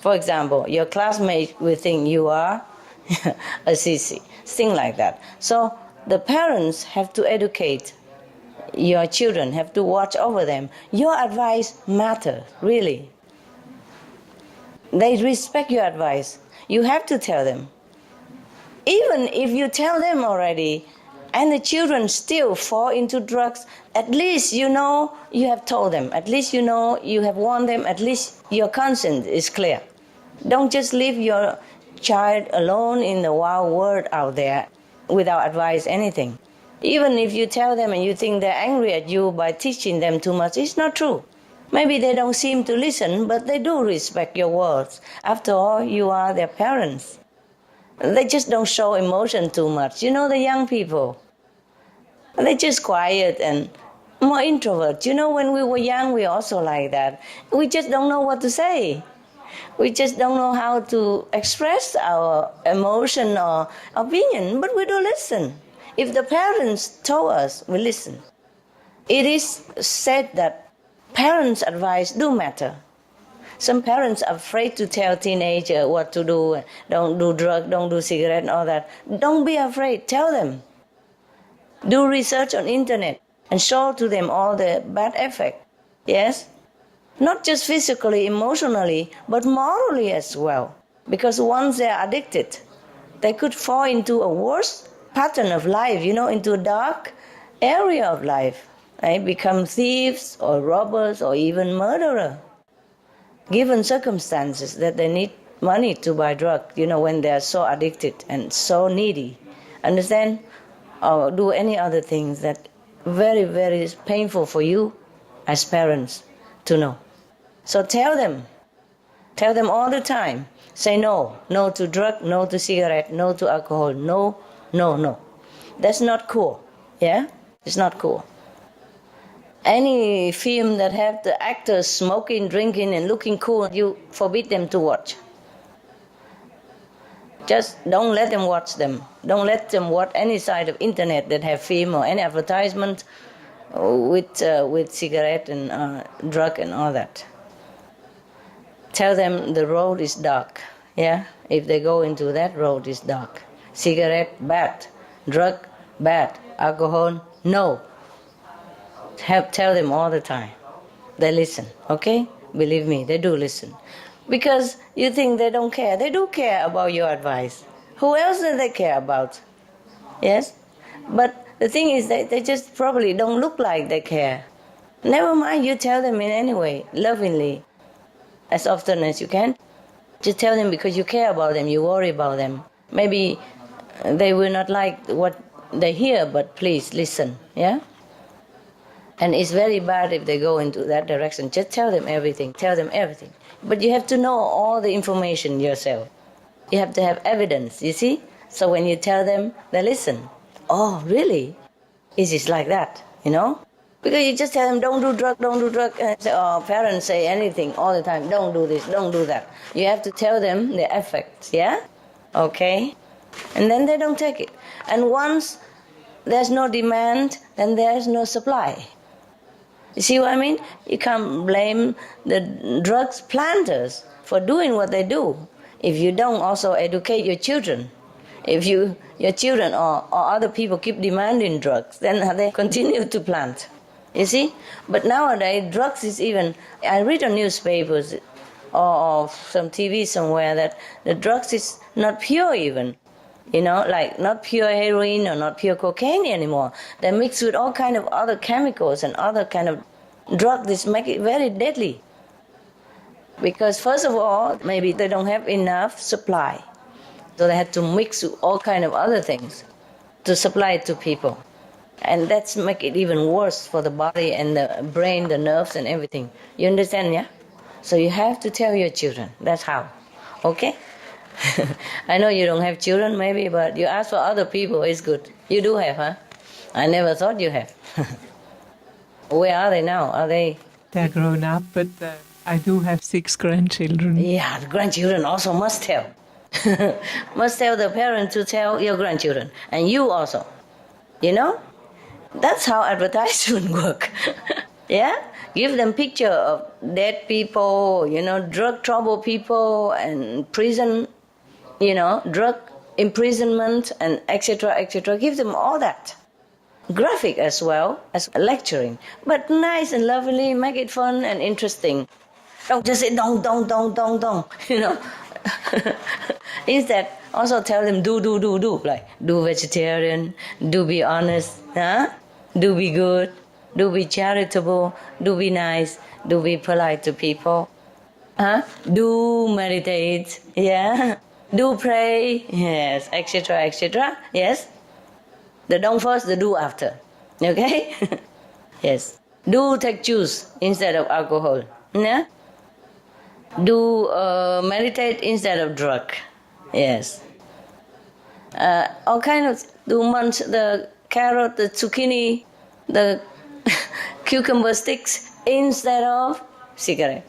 For example, your classmates will think you are a sissy, things like that. So the parents have to educate your children, have to watch over them. Your advice matters, really. They respect your advice. You have to tell them. Even if you tell them already, and the children still fall into drugs, at least you know you have told them. At least you know you have warned them. At least your conscience is clear. Don't just leave your child alone in the wild world out there without advice, anything. Even if you tell them and you think they're angry at you by teaching them too much, it's not true. Maybe they don't seem to listen, but they do respect your words. After all, you are their parents. They just don't show emotion too much. You know, the young people, they're just quiet and more introvert. You know, when we were young, we also like that. We just don't know what to say. We just don't know how to express our emotion or opinion, but we do listen. If the parents told us, we listen. It is said that parents' advice do matter. Some parents are afraid to tell teenagers what to do. Don't do drugs, don't do cigarette, and all that. Don't be afraid. Tell them. Do research on internet and show to them all the bad effect. Yes? Not just physically, emotionally, but morally as well. Because once they are addicted, they could fall into a worse pattern of life, you know, into a dark area of life. Right? Become thieves or robbers or even murderers. Given circumstances that they need money to buy drugs, you know, when they are so addicted and so needy. Understand? Or do any other things that very, very painful for you as parents to know. So tell them all the time. Say no to drug, no to cigarette, no to alcohol, no. That's not cool, yeah? It's not cool. Any film that have the actors smoking, drinking, and looking cool, you forbid them to watch. Just don't let them watch them. Don't let them watch any side of internet that have film or any advertisement with cigarette and drug and all that. Tell them the road is dark. Yeah, if they go into that road, is dark. Cigarette, bad. Drug, bad. Alcohol, no. Tell them all the time. They listen, okay? Believe me, they do listen. Because you think they don't care. They do care about your advice. Who else do they care about? Yes? But the thing is that they just probably don't look like they care. Never mind, you tell them in any way, lovingly, as often as you can. Just tell them because you care about them, you worry about them. Maybe they will not like what they hear, but please listen, yeah? And it's very bad if they go into that direction. Just tell them everything. But you have to know all the information yourself. You have to have evidence, you see? So when you tell them, they listen. Oh, really? Is it like that, you know? Because you just tell them, don't do drug. And parents say anything all the time. Don't do this, don't do that. You have to tell them the effects, yeah? Okay? And then they don't take it. And once there's no demand, then there's no supply. You see what I mean? You can't blame the drugs planters for doing what they do if you don't also educate your children. If your children or other people keep demanding drugs, then they continue to plant. You see? But nowadays, drugs is even... I read on newspapers or some TV somewhere that the drugs is not pure even. You know, like not pure heroin or not pure cocaine anymore. They're mixed with all kind of other chemicals and other kind of drugs that make it very deadly. Because first of all, maybe they don't have enough supply. So they had to mix with all kind of other things to supply it to people. And that's make it even worse for the body and the brain, the nerves and everything. You understand, yeah? So you have to tell your children. That's how. Okay? I know you don't have children maybe, but you ask for other people, it's good. You do have, huh? I never thought you have. Where are they now? Are they... They're grown up, but I do have 6 grandchildren. Yeah, the grandchildren also must tell. Must tell the parents to tell your grandchildren. And you also. You know? That's how advertisement work. Yeah? Give them picture of dead people, you know, drug trouble people and prison, you know, drug imprisonment and etc., etc. Give them all that. Graphic as well as lecturing. But nice and lovely, make it fun and interesting. Don't just say don't, you know. Instead, also tell them do. Like, do vegetarian, do be honest, huh? Do be good, do be charitable, do be nice, do be polite to people, huh? Do meditate, yeah? Do pray, yes, etc., etc., yes? The don't first, the do after, okay? Yes. Do take juice instead of alcohol, yeah? Do meditate instead of drug, yes. All kind of, do munch the carrot, the zucchini, the cucumber sticks instead of cigarette.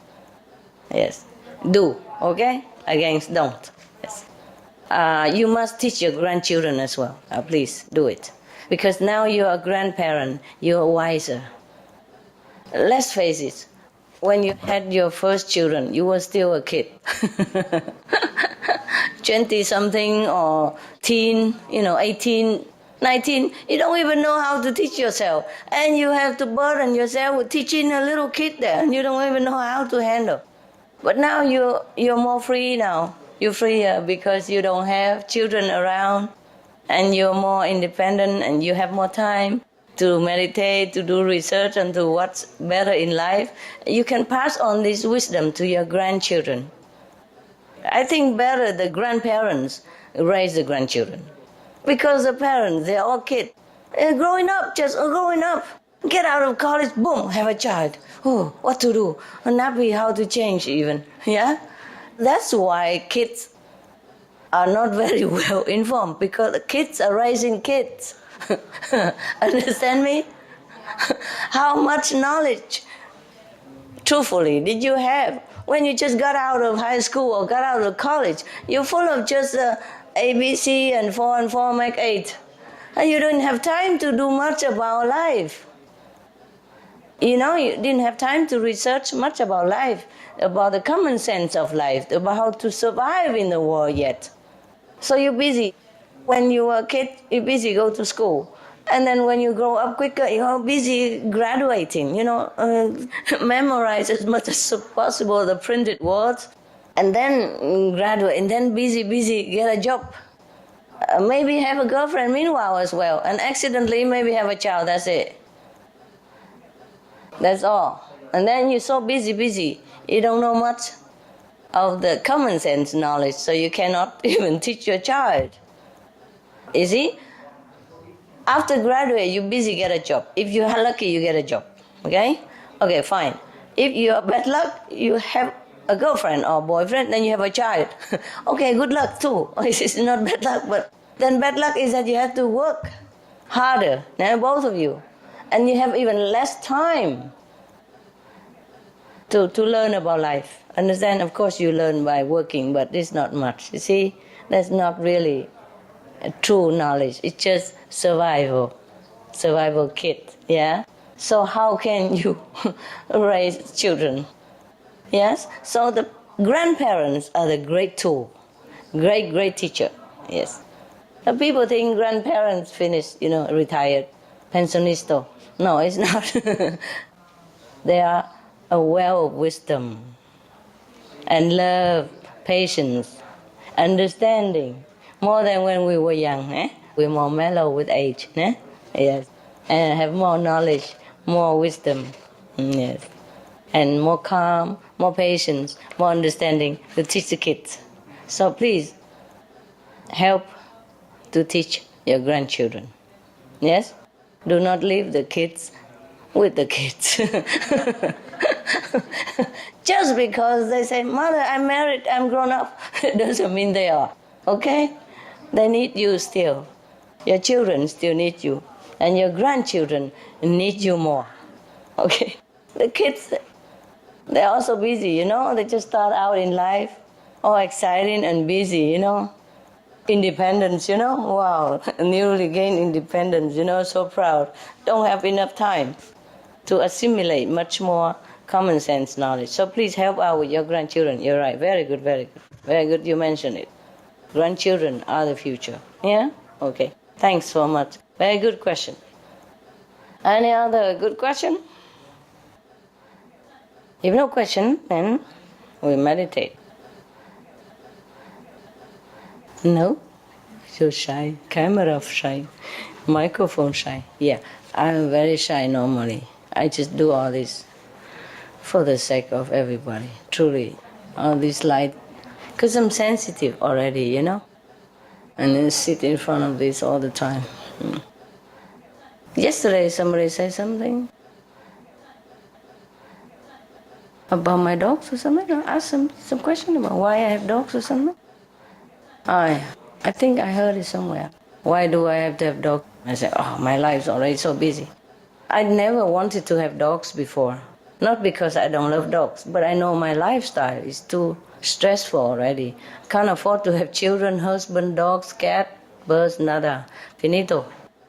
Yes. Do, okay? Against don't. Yes. You must teach your grandchildren as well. Please do it. Because now you're a grandparent, you're wiser. Let's face it, when you had your first children, you were still a kid. 20-something or teen, 18, 19, you don't even know how to teach yourself. And you have to burden yourself with teaching a little kid there, and you don't even know how to handle. But now you're more free now. You're freer because you don't have children around, and you're more independent, and you have more time to meditate, to do research, and to what's better in life. You can pass on this wisdom to your grandchildren. I think better the grandparents raise the grandchildren. Because the parents, they're all kids. They're growing up, just growing up. Get out of college, boom, have a child. Oh, what to do? A nappy, how to change even. Yeah? That's why kids are not very well informed, because the kids are raising kids. Understand me? How much knowledge, truthfully, did you have when you just got out of high school or got out of college? You're full of just ABC and 4 and 4 make 8. And you didn't have time to do much about life. You didn't have time to research much about life, about the common sense of life, about how to survive in the world yet. So you're busy. When you were a kid, you're busy, go to school. And then when you grow up quicker, you're busy graduating, memorize as much as possible the printed words, and then graduate, and then busy, get a job. Maybe have a girlfriend meanwhile as well, and accidentally maybe have a child, that's it. That's all. And then you're so busy, you don't know much of the common sense knowledge, so you cannot even teach your child. You see? After graduate, you're busy, get a job. If you're lucky, you get a job. Okay? Okay, fine. If you're bad luck, you have a girlfriend or boyfriend, then you have a child. Okay, good luck too. It's not bad luck, but then bad luck is that you have to work harder, both of you. And you have even less time to learn about life. Understand? Of course you learn by working, but it's not much. You see? That's not really true knowledge. It's just survival kit, yeah? So how can you raise children? Yes? So the grandparents are the great tool, great teacher, yes. People think grandparents finished, retired, pensionisto. No, it's not. They are a well of wisdom and love, patience, understanding, more than when we were young. We're more mellow with age. Yes. And have more knowledge, more wisdom. Yes. And more calm, more patience, more understanding to teach the kids. So please, help to teach your grandchildren. Yes? Do not leave the kids with the kids. Just because they say, Mother, I'm married, I'm grown up, it doesn't mean they are. Okay? They need you still. Your children still need you. And your grandchildren need you more. Okay? The kids, they're also busy, They just start out in life, all exciting and busy, Independence, Wow, newly gained independence, so proud. Don't have enough time to assimilate much more common sense knowledge. So please help out with your grandchildren. You're right. Very good, very good. Very good you mentioned it. Grandchildren are the future. Yeah? Okay. Thanks so much. Very good question. Any other good question? If no question, then we meditate. No? So shy. Camera shy. Microphone shy. Yeah, I'm very shy normally. I just do all this for the sake of everybody. Truly. All this light. Because I'm sensitive already, And then sit in front of this all the time. Yesterday somebody said something about my dogs or something. I asked some question about why I have dogs or something. I think I heard it somewhere. Why do I have to have dogs? I said, my life's already so busy. I never wanted to have dogs before. Not because I don't love dogs, but I know my lifestyle is too stressful already. Can't afford to have children, husband, dogs, cat, birds, nada. Finito.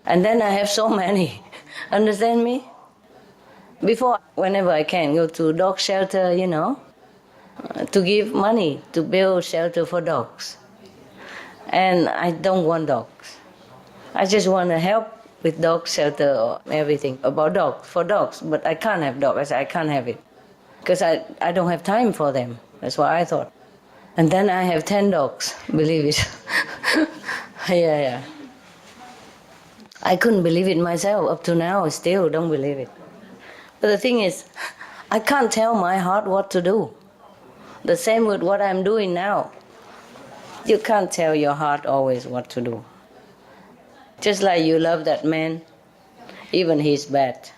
And then I have so many. Understand me? Before, whenever I can, go to dog shelter, to give money to build shelter for dogs. And I don't want dogs. I just want to help with dog shelter or everything about dogs, for dogs. But I can't have dogs. I said, I can't have it. Because I don't have time for them. That's what I thought. And then I have 10 dogs, believe it. Yeah. I couldn't believe it myself. Up to now, I still don't believe it. But the thing is, I can't tell my heart what to do. The same with what I'm doing now. You can't tell your heart always what to do. Just like you love that man, even he's bad.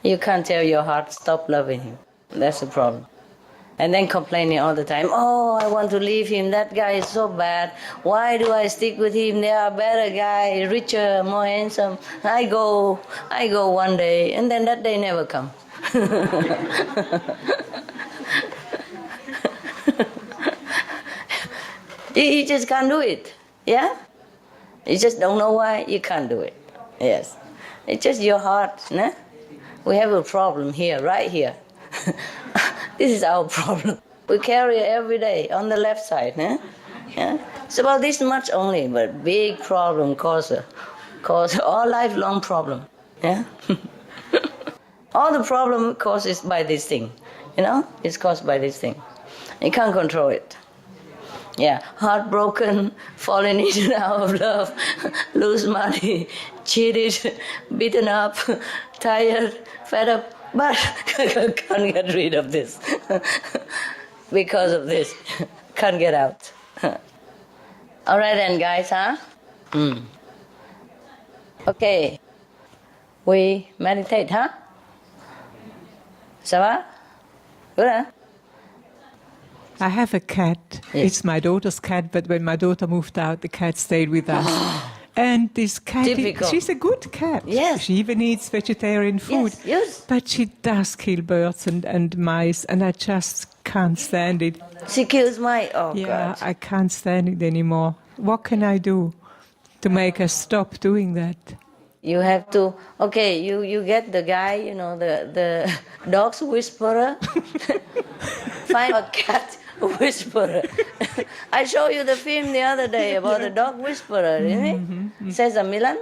You can't tell your heart, stop loving him. That's the problem. And then complaining all the time, I want to leave him, that guy is so bad. Why do I stick with him? There are better guys, richer, more handsome. I go one day, and then that day never comes. You just can't do it, yeah? You just don't know why you can't do it, yes. It's just your heart, nah? We have a problem here, right here. This is our problem. We carry it every day on the left side, nah? Yeah? It's about this much only, but big problem cause all lifelong problem, yeah? All the problem causes by this thing, It's caused by this thing. You can't control it. Yeah, heartbroken, falling in and out of love, lose money, cheated, beaten up, tired, fed up, but can't get rid of this. Because of this, can't get out. All right then, guys, huh? Okay, we meditate, huh? Ça va? Good, huh? I have a cat. Yes. It's my daughter's cat, but when my daughter moved out, the cat stayed with us. And this cat, she's a good cat. Yes. She even eats vegetarian food. Yes. But she does kill birds and mice, and I just can't stand it. She kills mice? Oh, yeah, God. I can't stand it anymore. What can I do? to make us stop doing that. You have to, okay, you get the guy, you know, the dog's whisperer. Find a cat whisperer. I showed you the film the other day about the dog whisperer, didn't it? Cesar Millan?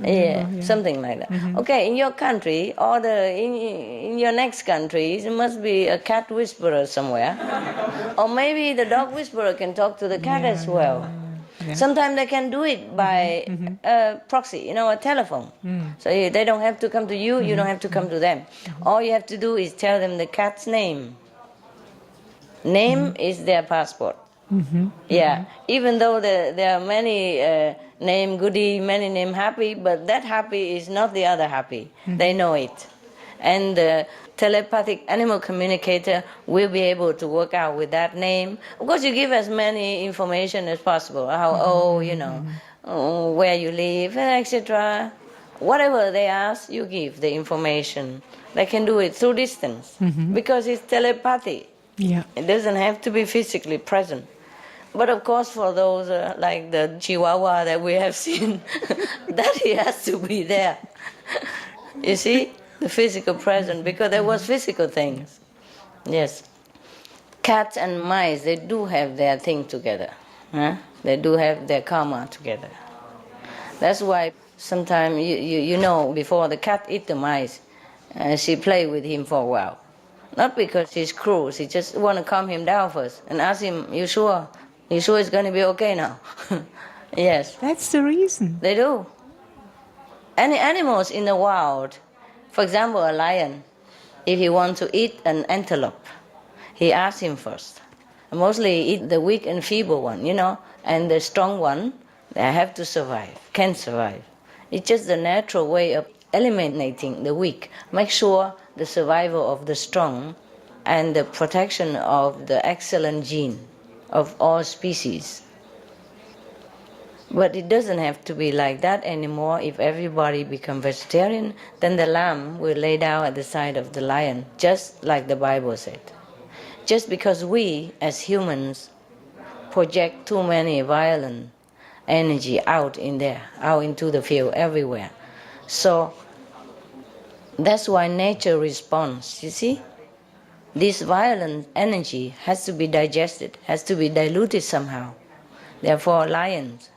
Yeah, something like that. Okay, in your country or in your next country, there must be a cat whisperer somewhere. Or maybe the dog whisperer can talk to the cat as well. Yeah. Sometimes they can do it by proxy, you know, a telephone. So they don't have to come to you, you don't have to come to them. All you have to do is tell them the cat's name. Name is their passport. Yeah, even though there are many name Goody, many name Happy, but that Happy is not the other Happy. They know it. And the telepathic animal communicator will be able to work out with that name. Of course, you give as many information as possible, how old, you know, where you live, etc. Whatever they ask, you give the information. They can do it through distance because it's telepathy. Yeah. It doesn't have to be physically present. But of course, for those like the Chihuahua that we have seen, that he has to be there. You see, the physical presence, because there was physical things. Yes. Cats and mice, they do have their thing together. Huh? They do have their karma together. That's why sometimes, you know, before the cat eat the mice, she play with him for a while. Not because she's cruel, she just want to calm him down first and ask him, you sure? You sure it's going to be okay now? Yes. That's the reason. They do. Any animals in the wild, for example, a lion, if he wants to eat an antelope, he asks him first. Mostly eat the weak and feeble one, you know, and the strong one, they have to survive, can survive. It's just the natural way of eliminating the weak. Make sure the survival of the strong and the protection of the excellent gene of all species. But it doesn't have to be like that anymore. If everybody become vegetarian, then the lamb will lay down at the side of the lion, just like the Bible said. Just because we, as humans, project too many violent energy out in there, out into the field, everywhere. So that's why nature responds, you see? This violent energy has to be digested, has to be diluted somehow. Therefore, lions,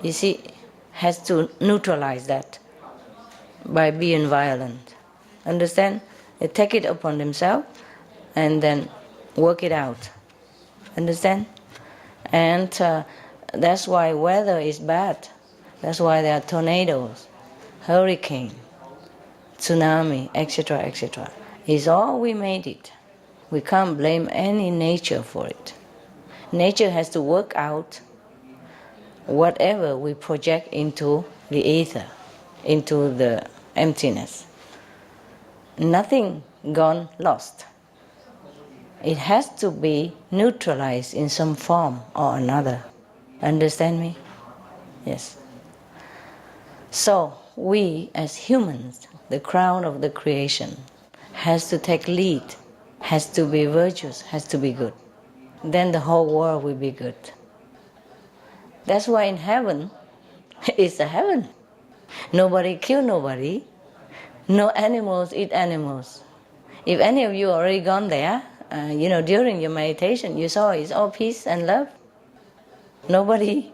you see, has to neutralize that by being violent. Understand? They take it upon themselves and then work it out. Understand? And that's why weather is bad. That's why there are tornadoes, hurricane, tsunami, etc., etc. It's all we made it. We can't blame any nature for it. Nature has to work out whatever we project into the ether, into the emptiness. Nothing gone lost. It has to be neutralized in some form or another. Understand me? Yes. So we as humans, the crown of the creation, has to take lead, has to be virtuous, has to be good. Then the whole world will be good. That's why in heaven, it's a heaven. Nobody kill nobody. No animals eat animals. If any of you already gone there, during your meditation, you saw it's all peace and love. Nobody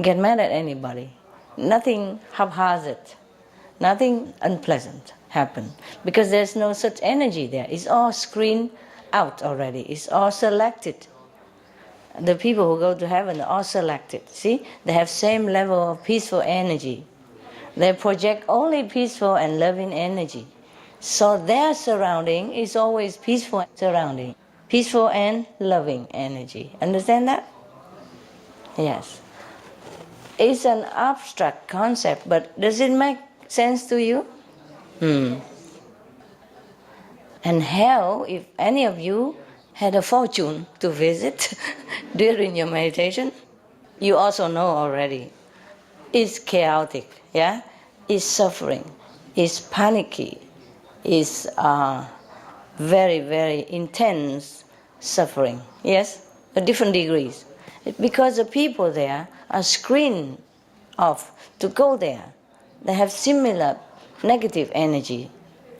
get mad at anybody. Nothing haphazard. Nothing unpleasant happen. Because there's no such energy there. It's all screened out already. It's all selected. The people who go to heaven are all selected. See? They have same level of peaceful energy. They project only peaceful and loving energy. So their surrounding is always peaceful surrounding. Peaceful and loving energy. Understand that? Yes. It's an abstract concept, but does it make sense to you? And hell, if any of you had a fortune to visit during your meditation, you also know already. It's chaotic, yeah? It's suffering, it's panicky, it's very, very intense suffering, yes? At different degrees. Because the people there are screened off to go there. They have similar negative energy,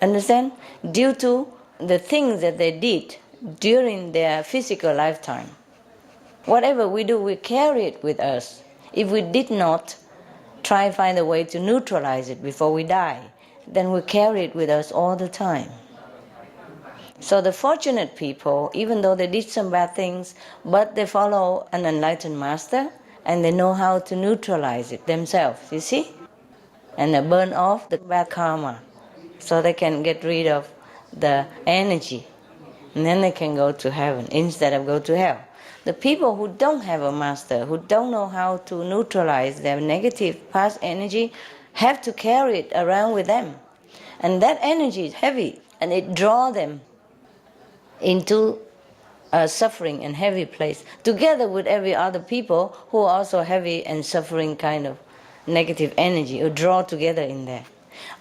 understand? Due to the things that they did during their physical lifetime. Whatever we do, we carry it with us. If we did not try to find a way to neutralize it before we die, then we carry it with us all the time. So the fortunate people, even though they did some bad things, but they follow an enlightened master and they know how to neutralize it themselves, you see? And they burn off the bad karma so they can get rid of the energy. And then they can go to heaven instead of go to hell. The people who don't have a master, who don't know how to neutralize their negative past energy, have to carry it around with them. And that energy is heavy, and it draws them into a suffering and heavy place, together with every other people who are also heavy and suffering kind of negative energy, who draw together in there.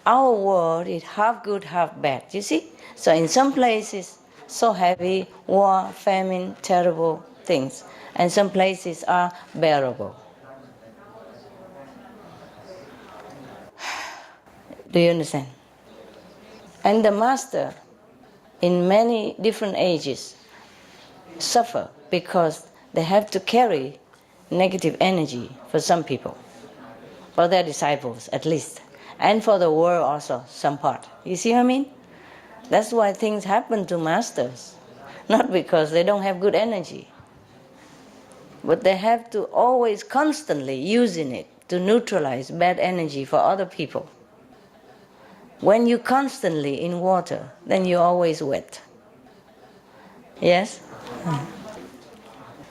Our world is half good, half bad, you see? So in some places, so heavy, war, famine, terrible things, and some places are bearable. Do you understand? And the master, in many different ages, suffer because they have to carry negative energy for some people, for their disciples at least, and for the world also, some part. You see what I mean? That's why things happen to masters, not because they don't have good energy, but they have to always constantly using it to neutralize bad energy for other people. When you're constantly in water, then you're always wet. Yes?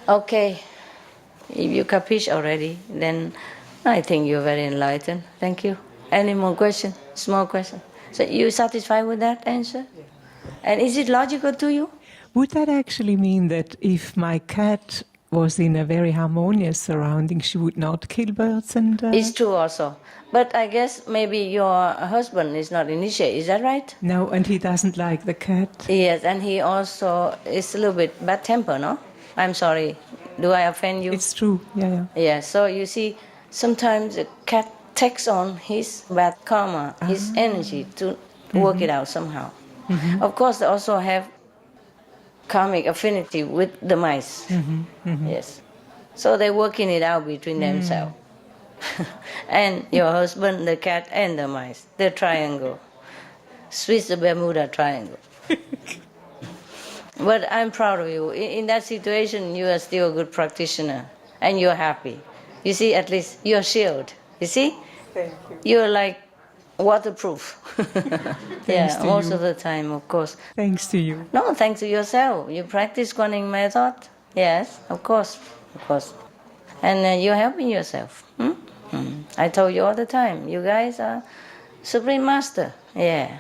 Okay. If you capiche already, then I think you're very enlightened. Thank you. Any more questions? Small question. So you satisfied with that answer? Yeah. And is it logical to you? Would that actually mean that if my cat was in a very harmonious surrounding, she would not kill birds and... It's true also. But I guess maybe your husband is not initiated, is that right? No, and he doesn't like the cat. Yes, and he also is a little bit bad temper, no? I'm sorry. Do I offend you? It's true, yeah. Yeah, so you see, sometimes a cat takes on his bad karma, his energy to work it out somehow. Mm-hmm. Of course, they also have karmic affinity with the mice. Mm-hmm. Mm-hmm. Yes. So they're working it out between themselves. And your husband, the cat, and the mice, the triangle. Swiss the Bermuda Triangle. But I'm proud of you. In that situation, you are still a good practitioner, and you're happy. You see, at least you're shielded. You see? Thank you. You're like waterproof. Thanks to most you. of the time, of course. Thanks to you. No, thanks to yourself. You practice Guanyin method. Yes, of course. And you're helping yourself. I told you all the time, you guys are Supreme Master. Yeah.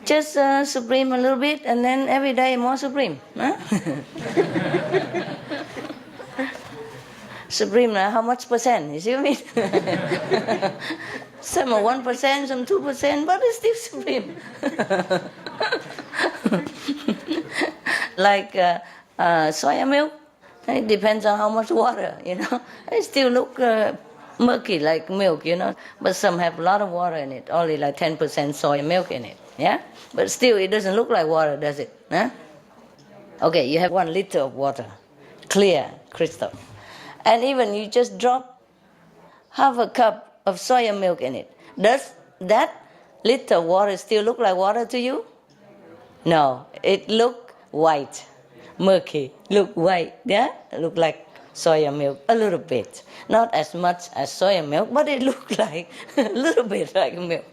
Just Supreme a little bit, and then every day more Supreme. Huh? Supreme, how much percent? You see what I mean? Some are 1%, some 2%, but it's still Supreme. Like soya milk, it depends on how much water, It still look murky like milk, But some have a lot of water in it, only like 10% soy milk in it, yeah? But still, it doesn't look like water, does it? Huh? Okay, you have 1 liter of water, clear crystal. And even you just drop half a cup of soya milk in it. Does that liter of water still look like water to you? No, it look white, murky, look white, yeah? Look like soya milk a little bit. Not as much as soya milk, but it looks like a little bit like milk.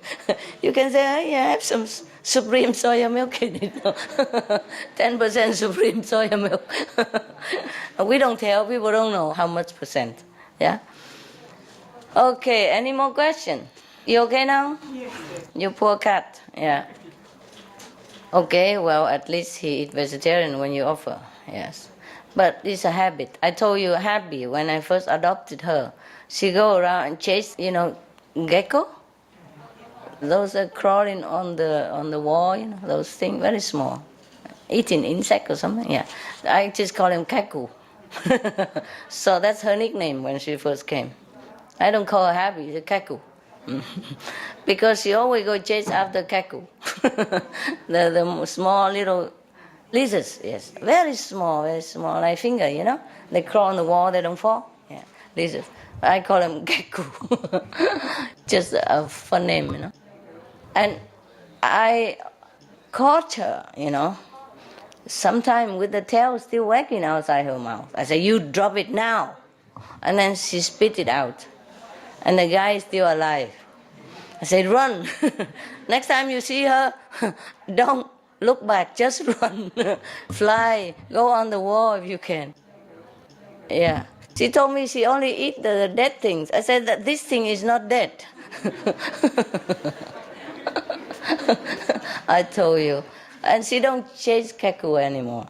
You can say, I have some Supreme soya milk in it. 10% Supreme soya milk. We don't tell, people don't know how much percent. Yeah? Okay, any more questions? You okay now? Yes. You poor cat. Yeah. Okay, well, at least he eat vegetarian when you offer. Yes. But it's a habit. I told you Happy, when I first adopted her, she go around and chase, gecko. Those are crawling on the wall, those things, very small. Eating insect or something, yeah. I just call them kaku. So that's her nickname when she first came. I don't call her Happy, it's a Kaku. Because she always go chase after Kaku. the small little lizards, yes. Very small, like finger, you know. They crawl on the wall, they don't fall. Yeah, lizards. I call them Kaku. Just a fun name, you know. And I caught her, you know, sometime with the tail still wagging outside her mouth. I said, you drop it now. And then she spit it out. And the guy is still alive. I said, run. Next time you see her, don't look back, just run. Fly, go on the wall if you can. Yeah. She told me she only eat the dead things. I said that this thing is not dead. I told you. And she don't chase Kaku anymore.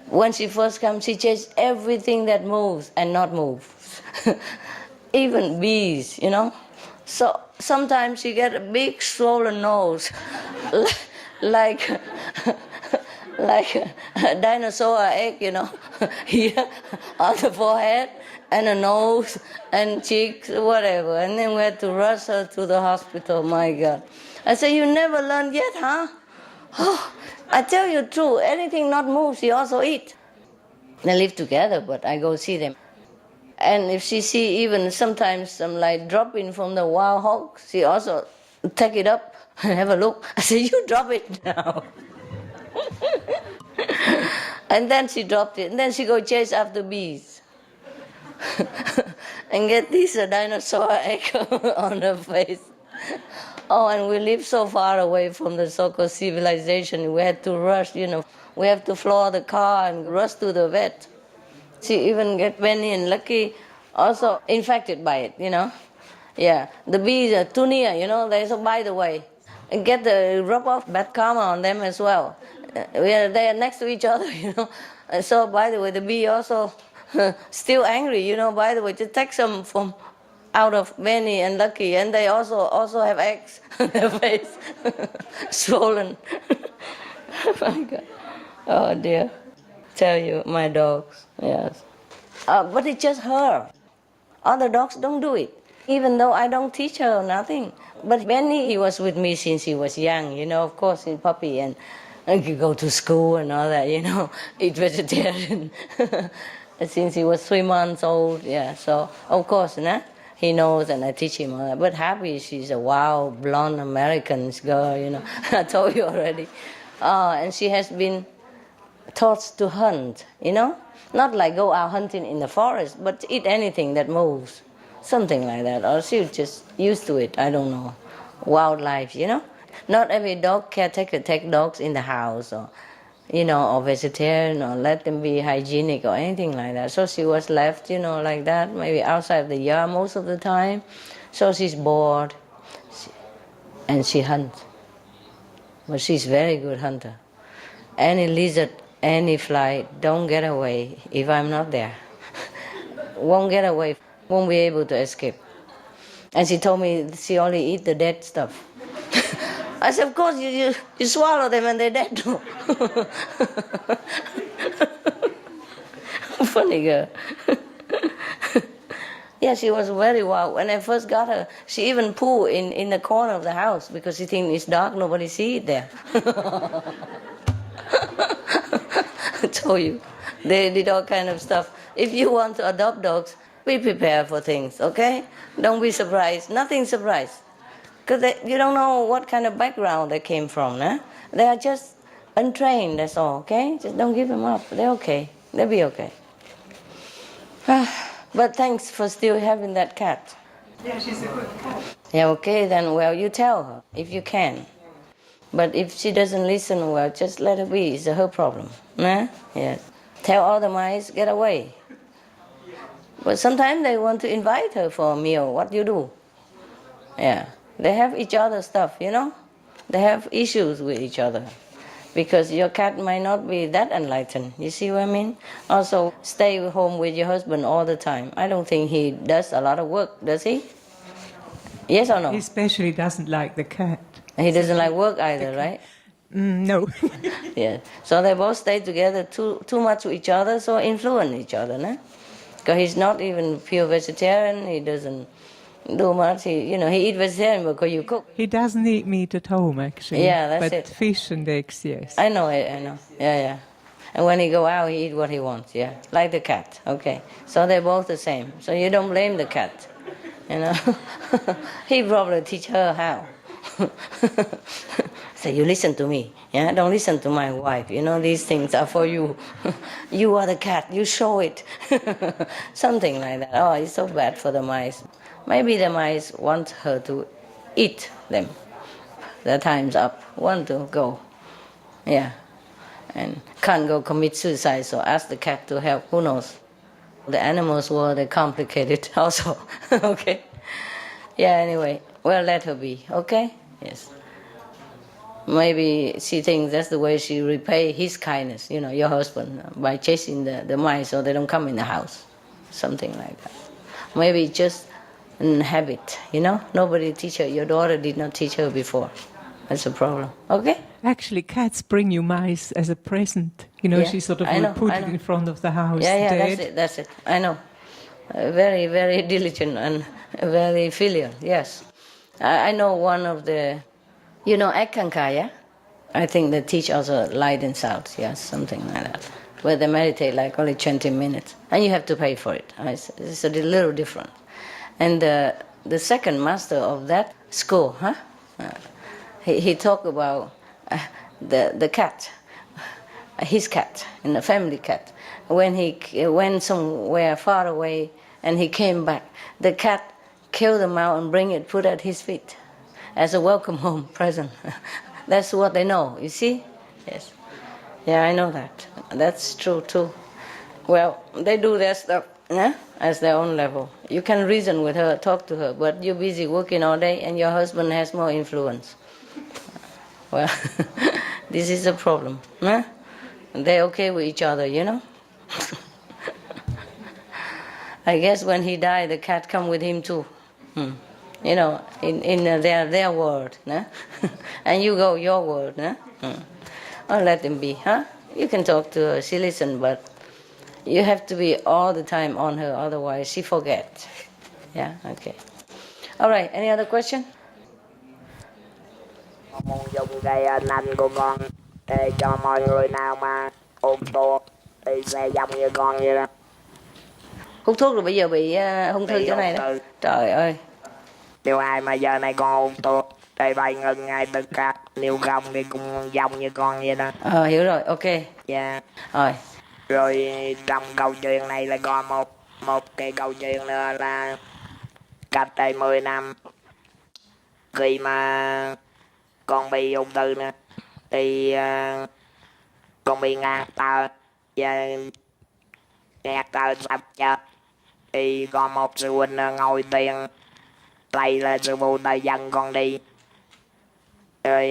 When she first comes, she chases everything that moves and not moves. Even bees, you know. So sometimes she get a big swollen nose, like a dinosaur egg, you know, here on the forehead and a nose and cheeks, whatever. And then we had to rush her to the hospital. My God. I said, you never learned yet, huh? Oh, I tell you true, anything not moved, she also eat. They live together, but I go see them. And if she see even sometimes some like dropping from the wild hog, she also take it up and have a look. I say, you drop it now. And then she dropped it. And then she go chase after bees. And get this dinosaur egg on her face. Oh, and we live so far away from the so-called civilization. We had to rush, you know. We have to floor the car and rush to the vet. She even get Benny and Lucky also infected by it, you know. Yeah, the bees are too near, you know. They so, by the way, and get the rub off bad karma on them as well. They are next to each other, you know. And so, by the way, the bee also still angry, you know. By the way, to take some from out of Benny and Lucky, and they also have eggs on their face, swollen. My God. Oh dear. Tell you, my dogs, yes. But it's just her. Other dogs don't do it, even though I don't teach her nothing. But Benny, he was with me since he was young, you know, of course, in puppy, and he go to school and all that, you know, eat vegetarian. Since he was 3 months old, yeah, so of course, nah, he knows and I teach him all that. But Happy, she's a wild, blonde American girl, you know, I told you already. And she has been taught to hunt, you know, not like go out hunting in the forest, but eat anything that moves, something like that. Or she's just used to it, I don't know. Wildlife, you know. Not every dog caretaker take dogs in the house, or, you know, or vegetarian, or let them be hygienic or anything like that. So she was left, you know, like that, maybe outside the yard most of the time. So she's bored, and she hunts. But she's a very good hunter. Any lizard, any fly, don't get away if I'm not there. Won't get away, won't be able to escape. And she told me she only eat the dead stuff. I said, of course, you swallow them and they're dead too. Funny girl. Yeah, she was very wild. When I first got her, she even poo in the corner of the house because she thinks it's dark, nobody see it there. I told you, they did all kind of stuff. If you want to adopt dogs, be prepared for things, okay? Don't be surprised. Nothing surprised. Because you don't know what kind of background they came from, nah? They are just untrained, that's all, okay? Just don't give them up. They're okay. They'll be okay. But thanks for still having that cat. Yeah, she's a good cat. Yeah, okay, then, well, you tell her, if you can. But if she doesn't listen, well, just let her be. It's her problem. Nah? Yes. Tell all the mice, get away. But sometimes they want to invite her for a meal. What do you do? Yeah. They have each other's stuff, you know? They have issues with each other. Because your cat might not be that enlightened. You see what I mean? Also, stay home with your husband all the time. I don't think he does a lot of work, does he? Yes or no? He especially doesn't like the cat. He doesn't like work either, right? No. Yeah. So they both stay together too much with each other, so influence each other, no? Because he's not even pure vegetarian. He doesn't do much. He eat vegetarian because you cook. He doesn't eat meat at home, actually. Yeah, that's but it. Fish and eggs, yes. I know. Yeah. And when he go out, he eat what he wants. Yeah, like the cat. Okay. So they're both the same. So you don't blame the cat. He probably teach her how. So you listen to me, yeah? Don't listen to my wife. These things are for you. You are the cat. You show it. Something like that. Oh, it's so bad for the mice. Maybe the mice want her to eat them. Their time's up. Want to go. Yeah. And can't go commit suicide, so ask the cat to help. Who knows? The animals world, they're complicated also. Okay? Yeah, anyway. Well, let her be. Okay? Yes. Maybe she thinks that's the way she repay his kindness, your husband, by chasing the mice so they don't come in the house. Something like that. Maybe just a habit, Nobody teach her. Your daughter did not teach her before. That's a problem. Okay? Actually, cats bring you mice as a present. Yeah, she sort of I know, put it in front of the house. Yeah, dead. that's it. I know. Very, very diligent and very filial, yes. I know one of the, Ekkanka, yeah? I think they teach also light and sound, yes, something like that. Where they meditate like only 20 minutes. And you have to pay for it. It's a little different. And the second master of that school, he talked about the cat, his cat, and the family cat. When he went somewhere far away and he came back, the cat killed him out and put at his feet as a welcome home present. That's what they know, you see? Yes. Yeah, I know that. That's true too. Well, they do their stuff as their own level. You can reason with her, talk to her, but you're busy working all day and your husband has more influence. Well, this is a problem. They're okay with each other, I guess when he died, the cat come with him too. In their world. And you go your world. I'll let them be. You can talk to her, she listen, but you have to be all the time on her, otherwise she forget. Yeah, okay. All right, any other question? Muốn dùng cái nanh của con để cho mọi người nào mà ôm thuốc thì sẽ giống như con vậy đó. Hút thuốc rồi bây giờ bị ung thư chỗ này đó. Trời ơi. Nếu ai mà giờ này con ôm thuốc thì phải ngừng ngay tất cả. Nếu không thì cũng giống như con vậy đó. Hiểu rồi, ok. Dạ. Rồi trong câu chuyện này là có một cái câu chuyện nữa là cách đây 10 năm khi mà con bị ung thư nữa thì con bị ngạt thở và ngạt thở sắp chết thì có một sư huynh ngồi tiền đây là sư phụ ta dẫn con đi rồi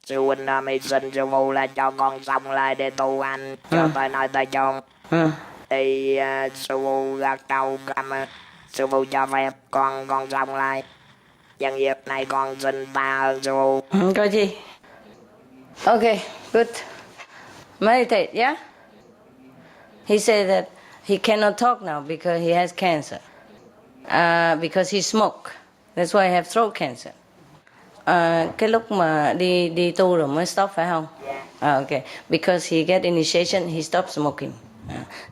sư huynh mới xin sư phụ là cho con xong lại để tu hành cho tới nơi tới chốn thì sư phụ gật đầu cảm ơn sư phụ cho phép con xong lại. Nhân dịp này con xin tạ ơn sư phụ. Có gì? Okay, good. Meditate, yeah? He said that he cannot talk now because he has cancer. Because he smoked. That's why he have throat cancer. Cái lúc mà đi tu rồi mới stop phải không? Yeah. Okay. Because he get initiation, he stopped smoking.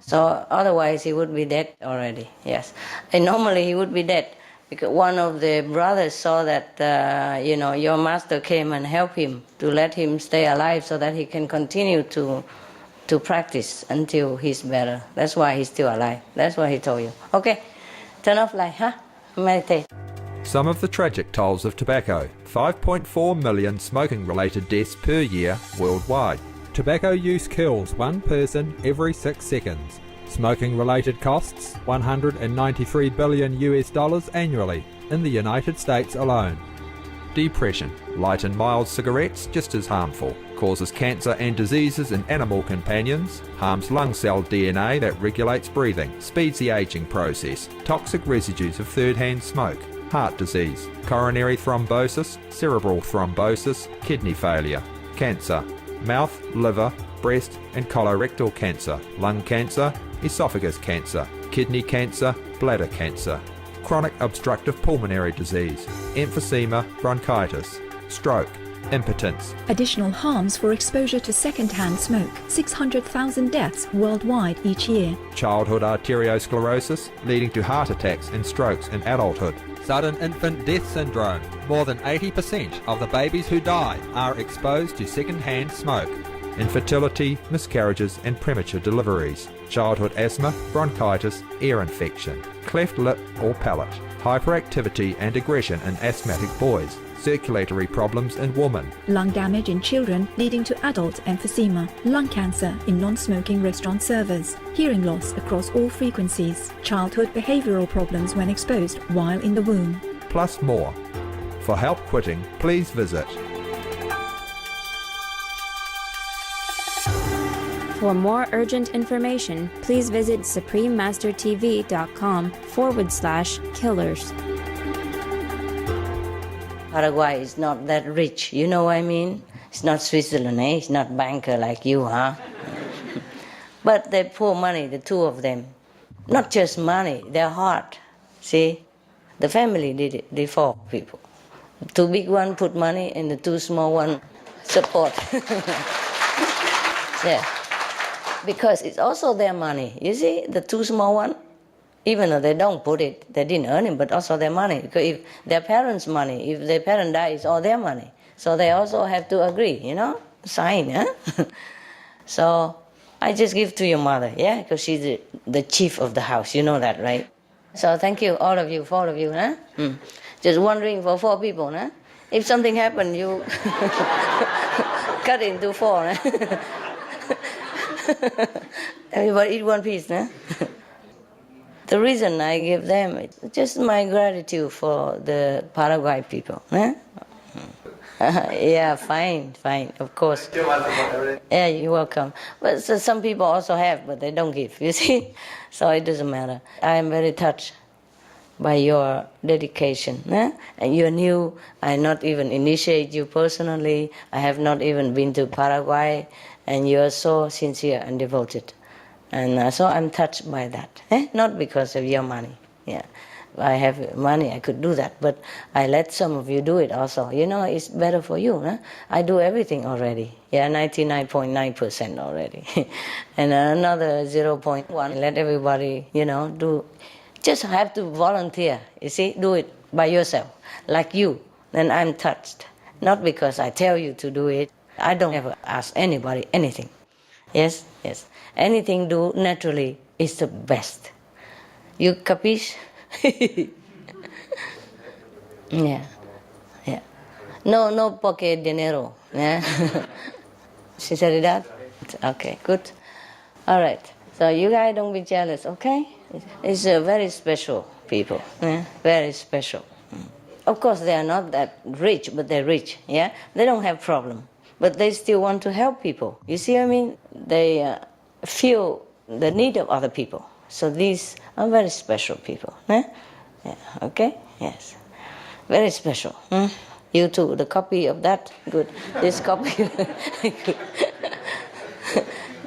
So otherwise he would be dead already. Yes. And normally he would be dead. Because one of the brothers saw that, your master came and helped him to let him stay alive so that he can continue to practice until he's better. That's why he's still alive. That's what he told you. Okay, turn off light, meditate. Some of the tragic tolls of tobacco. 5.4 million smoking-related deaths per year worldwide. Tobacco use kills one person every 6 seconds. Smoking-related costs $193 billion annually in the United States alone. Depression. Light and mild cigarettes just as harmful. Causes cancer and diseases in animal companions. Harms lung cell DNA that regulates breathing. Speeds the aging process. Toxic residues of third-hand smoke. Heart disease. Coronary thrombosis. Cerebral thrombosis. Kidney failure. cancer, mouth, liver, breast and colorectal cancer, lung cancer, esophagus cancer, kidney cancer, bladder cancer, chronic obstructive pulmonary disease, emphysema, bronchitis, stroke, impotence. Additional harms for exposure to second-hand smoke. 600,000 deaths worldwide each year. Childhood arteriosclerosis, leading to heart attacks and strokes in adulthood. Sudden infant death syndrome. More than 80% of the babies who die are exposed to second-hand smoke. Infertility, miscarriages and premature deliveries. Childhood asthma, bronchitis, ear infection. Cleft lip or palate. Hyperactivity and aggression in asthmatic boys. Circulatory problems in women. Lung damage in children leading to adult emphysema. Lung cancer in non-smoking restaurant servers. Hearing loss across all frequencies. Childhood behavioral problems when exposed while in the womb. Plus more. For help quitting, please visit For more urgent information, please visit suprememastertv.com/killers. Paraguay is not that rich, you know what I mean? It's not Switzerland, eh? It's not banker like you, huh? But they pour money, the two of them. Not just money, their heart. See? The family did it, the four people. The two big one put money and the two small one support. Yeah. Because it's also their money. You see, the two small one, even though they don't put it, they didn't earn it, but also their money. Because if their parents' money, if their parent dies, it's all their money. So they also have to agree, you know, sign, huh? So I just give to your mother, yeah, because she's the chief of the house, you know that, right? So thank you, all of you, four of you, huh? Just wondering for four people, huh? If something happened, you cut into four, huh? Everybody eat one piece, huh? The reason I give them is just my gratitude for the Paraguay people. Huh? Yeah, fine, of course. Yeah, you're welcome. But so some people also have, but they don't give, you see? So it doesn't matter. I am very touched by your dedication. Huh? And you're new. I not even initiate you personally. I have not even been to Paraguay. And you're so sincere and devoted. And so I'm touched by that. Not because of your money. Yeah, I have money, I could do that. But I let some of you do it also. You know, it's better for you. Huh? I do everything already. Yeah, 99.9% already. And another 0.1, let everybody, you know, do. Just have to volunteer, you see, do it by yourself, like you. Then I'm touched. Not because I tell you to do it. I don't ever ask anybody anything. Yes. Anything do naturally is the best. You capiche? Yeah. No pocket dinero. Yeah. Sinceridad? Okay, good. All right. So you guys don't be jealous, okay? It's very special people. Yeah? Very special. Of course, they are not that rich, but they're rich. Yeah. They don't have problem. But they still want to help people. You see what I mean? They feel the need of other people. So these are very special people. Yeah, okay? Yes. Very special. You too, the copy of that, good. This copy, good.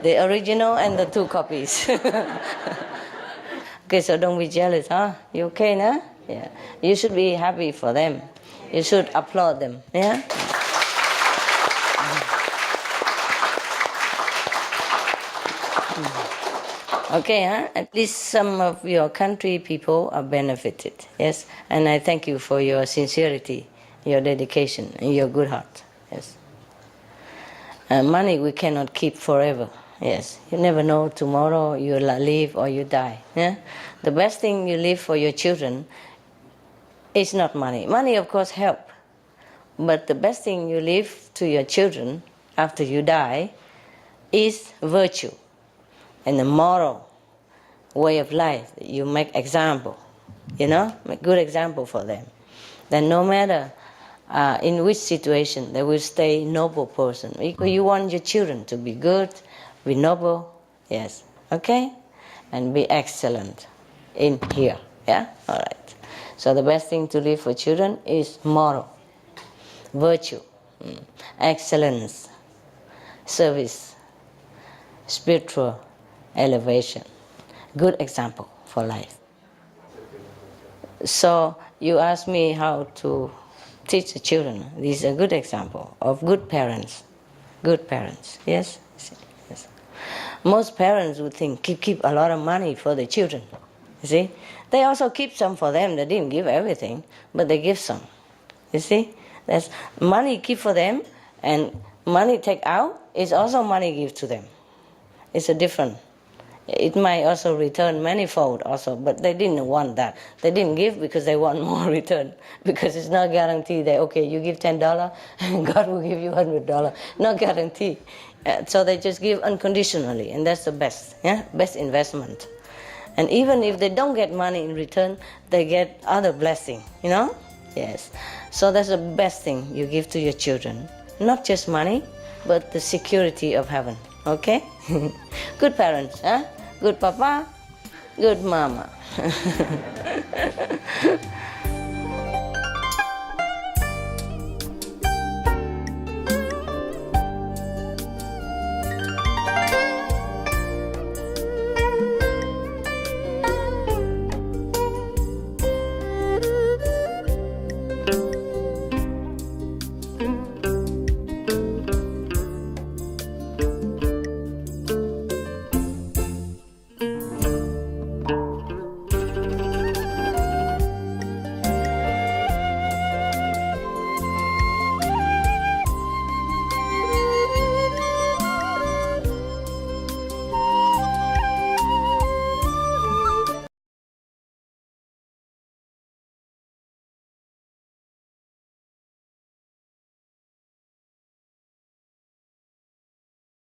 The original and the two copies. Okay, so don't be jealous, huh? You okay, nah? Yeah. You should be happy for them. You should applaud them, yeah? Okay, huh? At least some of your country people are benefited, yes? And I thank you for your sincerity, your dedication, and your good heart, yes? Money we cannot keep forever, yes? You never know, tomorrow you live or you die, yeah? The best thing you leave for your children is not money. Money, of course, help. But the best thing you leave to your children after you die is virtue. And the moral way of life, you make example, you know, make good example for them. Then no matter in which situation, they will stay noble person. Because you want your children to be good, be noble, yes, okay? And be excellent in here, yeah? All right. So the best thing to leave for children is moral, virtue, excellence, service, spiritual elevation. Good example for life. So you ask me how to teach the children. This is a good example of good parents. Good parents, yes? Yes. Most parents would think, keep a lot of money for the children. You see? They also keep some for them. They didn't give everything, but they give some. You see? That's money keep for them, and money take out is also money give to them. It's a different. It might also return manifold also, but they didn't want that. They didn't give because they want more return, because it's not guaranteed that, okay, you give $10 and God will give you $100. Not guaranteed. So they just give unconditionally, and that's the best, best investment. And even if they don't get money in return, they get other blessing, Yes. So that's the best thing you give to your children. Not just money, but the security of heaven, okay? Good parents, Good papa, good mama.